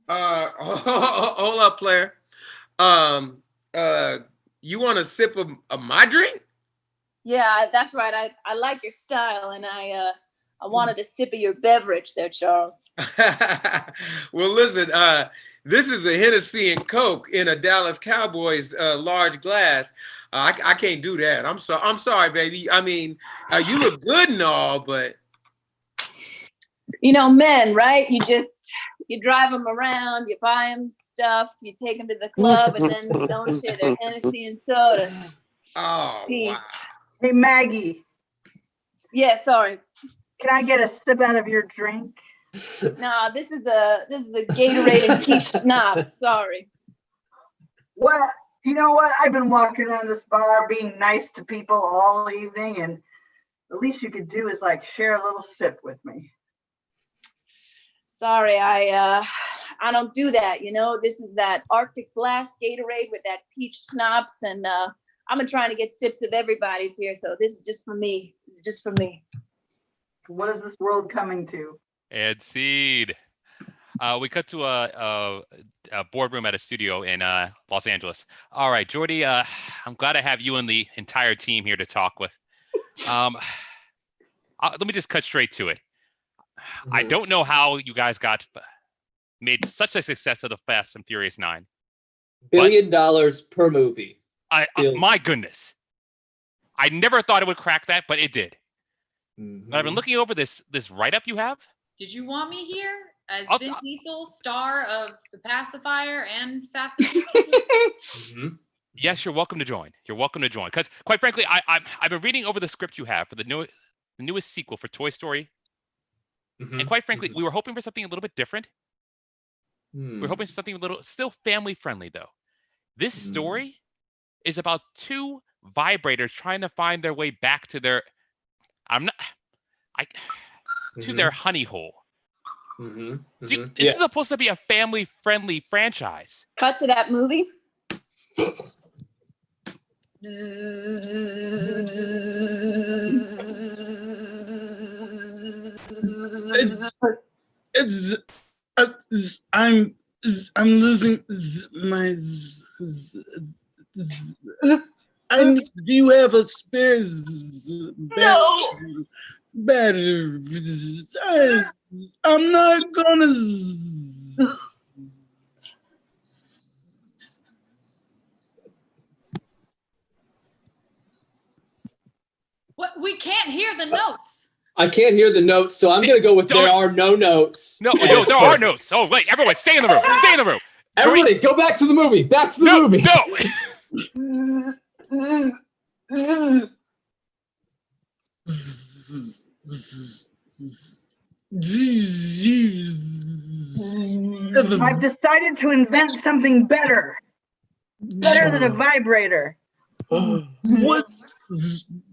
Hold up, player. You want a sip of my drink? Yeah, that's right. I like your style, and I wanted a sip of your beverage there, Charles. Well, listen, this is a Hennessy and Coke in a Dallas Cowboys large glass. I can't do that. I'm sorry, baby. I mean, you look good and all, but You know, men, right? You drive them around, you buy them stuff, you take them to the club, and then don't you? They're Hennessy and sodas. Oh, Peace. wow. Hey, Maggie. Yeah, sorry. Can I get a sip out of your drink? No, this is a Gatorade and peach snob. Sorry. Well, you know what? I've been walking around this bar being nice to people all evening, and the least you could do is like share a little sip with me. Sorry, I don't do that. You know, this is that Arctic Blast Gatorade with that peach schnapps, and I've been trying to get sips of everybody's here, so this is just for me. This is just for me. What is this world coming to? And seed. We cut to a boardroom at a studio in Los Angeles. All right, Jordy, I'm glad I have you and the entire team here to talk with. Let me just cut straight to it. I don't know how you guys made such a success of the Fast and Furious 9. $1 billion per movie. My goodness. I never thought it would crack that, but it did. But I've been looking over this write-up you have. Did you want me here as Vin Diesel, star of The Pacifier and Fast and Furious? Yes, you're welcome to join. You're welcome to join. Because quite frankly, I've been reading over the script you have for the newest sequel for Toy Story. And quite frankly, we were hoping for something a little bit different. We were hoping for something a little still family friendly though. This story is about two vibrators trying to find their way back to their to their honey hole. This is supposed to be a family friendly franchise. Cut to that movie. I'm losing my. Do you have a spare battery? I'm not gonna. What? We can't hear the notes. I can't hear the notes, so I'm gonna go with there are no notes. No, there are notes. Oh wait, everyone, stay in the room. Stay in the room. Everybody, go back to the movie. Back to the movie. I've decided to invent something better. Better than a vibrator. What?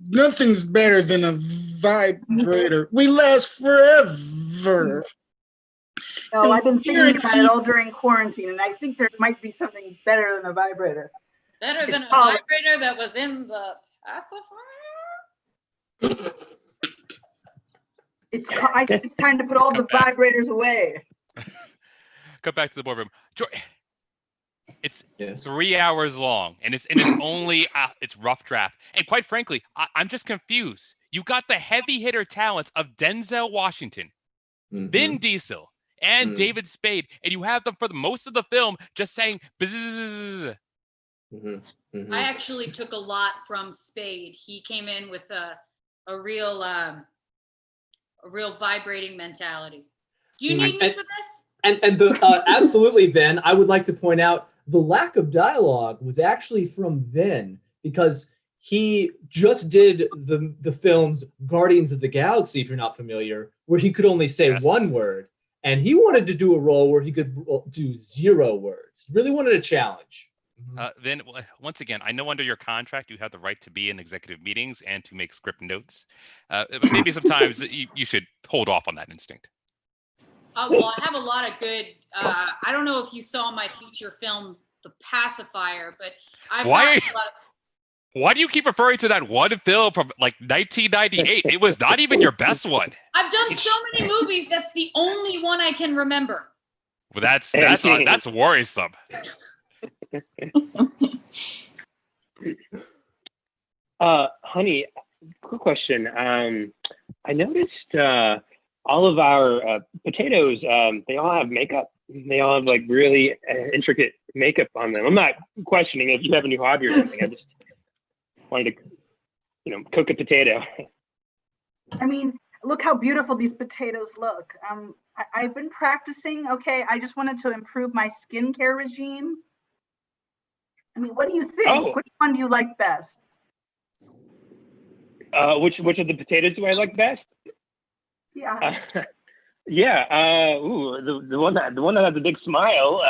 Nothing's better than a vibrator. We last forever. No, I've been thinking about it all during quarantine, and I think there might be something better than a vibrator. Better than a vibrator that was in the pacifier? I think it's time to put all the vibrators away. Come back to the boardroom. It's 3 hours long, and it's only it's rough draft. And quite frankly, I'm just confused. You got the heavy hitter talents of Denzel Washington, Vin Diesel, and David Spade, and you have them for the most of the film just saying bzzz. I actually took a lot from Spade. He came in with a real vibrating mentality. Do you need me for this? And absolutely, Vin. I would like to point out the lack of dialogue was actually from Vin, because he just did the films Guardians of the Galaxy, if you're not familiar, where he could only say one word, and he wanted to do a role where he could do 0 words. Really wanted a challenge. Then once again, I know under your contract you have the right to be in executive meetings and to make script notes. But maybe sometimes you should hold off on that instinct. Well, I have a lot of good. I don't know if you saw my feature film, The Pacifier, but Why do you keep referring to that one film from like 1998? It was not even your best one. I've done so many movies. That's the only one I can remember. Well, that's worrisome. Honey, quick question. I noticed all of our potatoes, they all have makeup. They all have like really intricate makeup on them. I'm not questioning if you have a new hobby or something. I just wanted to, cook a potato. I mean, look how beautiful these potatoes look. I've been practicing. Okay, I just wanted to improve my skincare regime. I mean, what do you think? Oh. Which one do you like best? Which of the potatoes do I like best? Yeah. The one that has a big smile.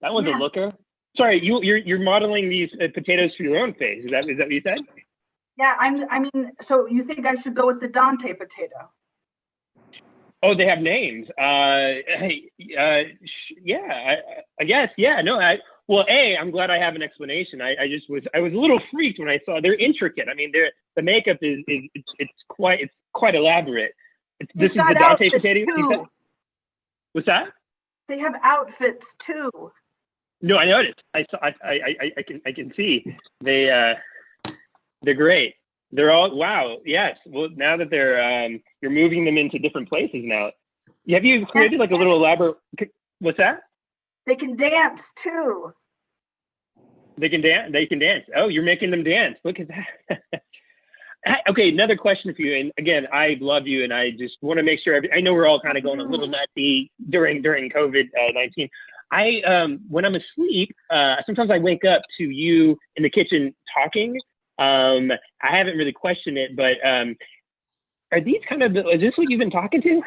That one's Yes. a looker. Sorry, you're modeling these potatoes for your own face. Is that what you said? Yeah, I mean, so you think I should go with the Dante potato? Oh, they have names. I guess. Yeah. No. I'm glad I have an explanation. I was a little freaked when I saw they're intricate. I mean, the makeup is quite elaborate. This is the Dante potato. You said? What's that? They have outfits too. No, I noticed. I saw. I can see. They're great. They're all wow. Yes. Well, now that you're moving them into different places now. Have you created like a little elaborate? What's that? They can dance too. They can dance. They can dance. Oh, you're making them dance. Look at that. Okay, another question for you. And again, I love you, and I just want to make sure. I know we're all kind of going a little nutty during COVID-19. When I'm asleep, sometimes I wake up to you in the kitchen talking. I haven't really questioned it, but are these is this what you've been talking to?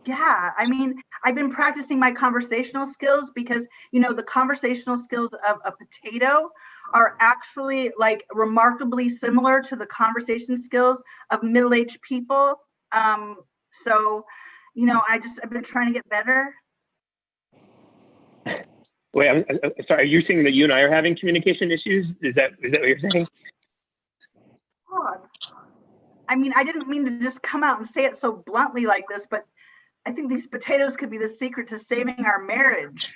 Yeah, I mean, I've been practicing my conversational skills because, the conversational skills of a potato are actually like remarkably similar to the conversation skills of middle-aged people. So, I've been trying to get better. Wait, I'm sorry. Are you saying that you and I are having communication issues? Is that what you're saying? God. I mean, I didn't mean to just come out and say it so bluntly like this, but I think these potatoes could be the secret to saving our marriage.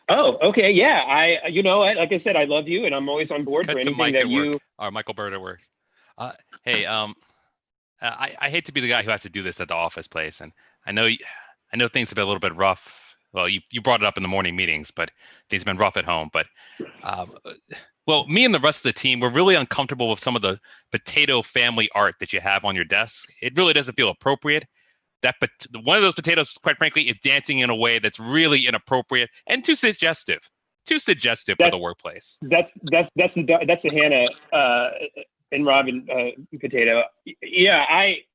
Oh, okay. Yeah. Like I said, I love you and I'm always on board for anything that you. Or Michael Bird at work. Hey, I hate to be the guy who has to do this at the office place. And I know things have been a little bit rough. Well, you brought it up in the morning meetings, but things have been rough at home. But well, me and the rest of the team, we're really uncomfortable with some of the potato family art that you have on your desk. It really doesn't feel appropriate. One of those potatoes, quite frankly, is dancing in a way that's really inappropriate and too suggestive for the workplace. That's the Hannah and Robin potato. Yeah,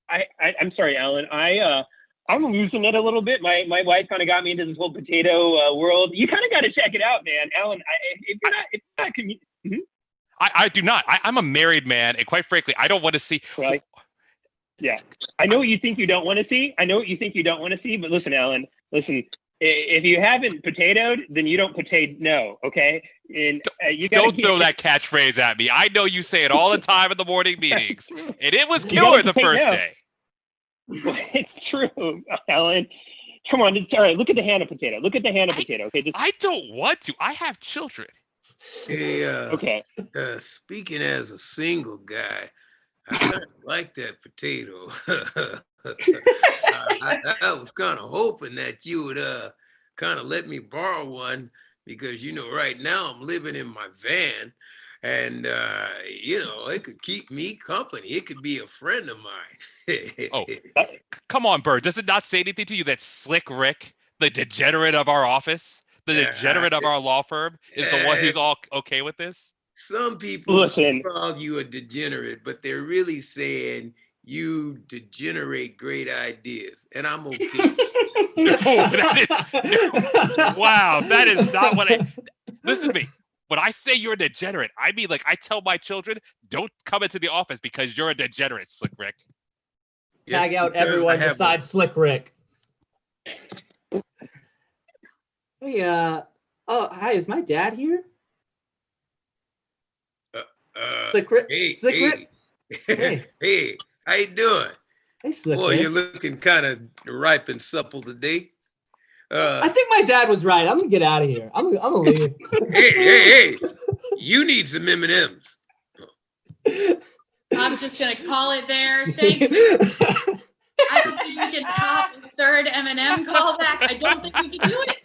I'm sorry, Alan. I'm losing it a little bit. My wife kind of got me into this whole potato world. You kind of got to check it out, man, Alan. I do not. I'm a married man, and quite frankly, I don't want to see. Right. Yeah, I know what you think you don't want to see. But listen, Alan. Listen, if you haven't potatoed, then you don't no. Okay. And you don't throw that catchphrase at me. I know you say it all the time in the morning meetings, and it was killer the first day. It's true, Alan. Come on, all right. Look at the Hannah potato. Okay, I don't want to. I have children. Hey, okay. Speaking as a single guy, I like that potato. I was kind of hoping that you would kind of let me borrow one because right now I'm living in my van. And, it could keep me company. It could be a friend of mine. Come on, Bird. Does it not say anything to you that Slick Rick, the degenerate of our office, the degenerate of our law firm, is the one who's all okay with this? Some people call you a degenerate, but they're really saying you degenerate great ideas, and I'm okay. No, wow, that is not what I. Listen to me. When I say you're a degenerate, I mean like I tell my children, don't come into the office because you're a degenerate, Slick Rick. Tag out everyone besides Slick Rick. Hey, oh, hi, is my dad here? Slick Rick. Hey, Slick Rick. Hey. Hey, how you doing? Hey, Slick Boy, Rick. you're looking kind of ripe and supple today. I think my dad was right. I'm gonna get out of here. I'm gonna leave. Hey! You need some M&Ms. I'm just gonna call it there. Thank you. I don't think we can top the third M&M callback. I don't think we can do it.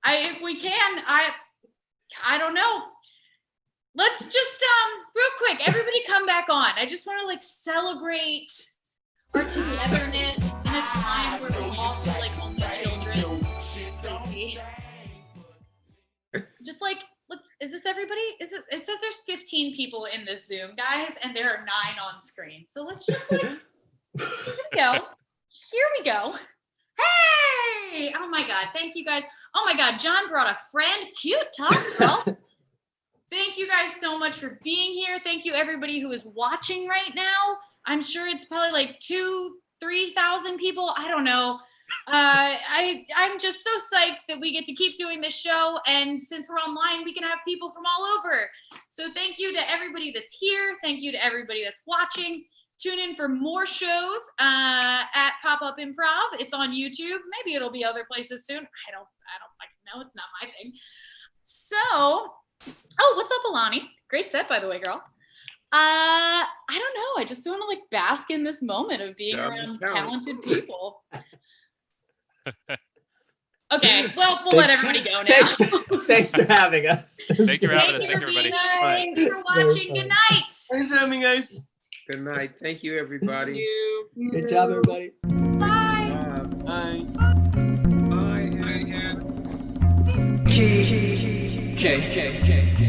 If we can, I don't know. Let's just real quick, everybody come back on. I just want to like celebrate our togetherness in a time where we all feel like only children. Just like is this everybody? It says there's 15 people in this Zoom, guys, and there are 9 on screen. So let's just like Here we go. Hey! Oh my God. Thank you guys. Oh my God. John brought a friend. Cute talk, girl. Thank you guys so much for being here. Thank you everybody who is watching right now. I'm sure it's probably like 2,000-3,000 people. I don't know. I'm just so psyched that we get to keep doing this show. And since we're online, we can have people from all over. So thank you to everybody that's here. Thank you to everybody that's watching. Tune in for more shows at Popup Improv. It's on YouTube. Maybe it'll be other places soon. I don't fucking know. It's not my thing. So, oh, what's up, Alani? Great set, by the way, girl. I don't know. I just want to like bask in this moment of being around talented people. Okay, well, we'll let everybody go now. Thanks for having us. Thank you for having us. Thank you, everybody. Thank you for watching. Good night. Thanks for having me, guys. Good night. Thank you, everybody. Good job, everybody. Bye. Bye. Bye. K.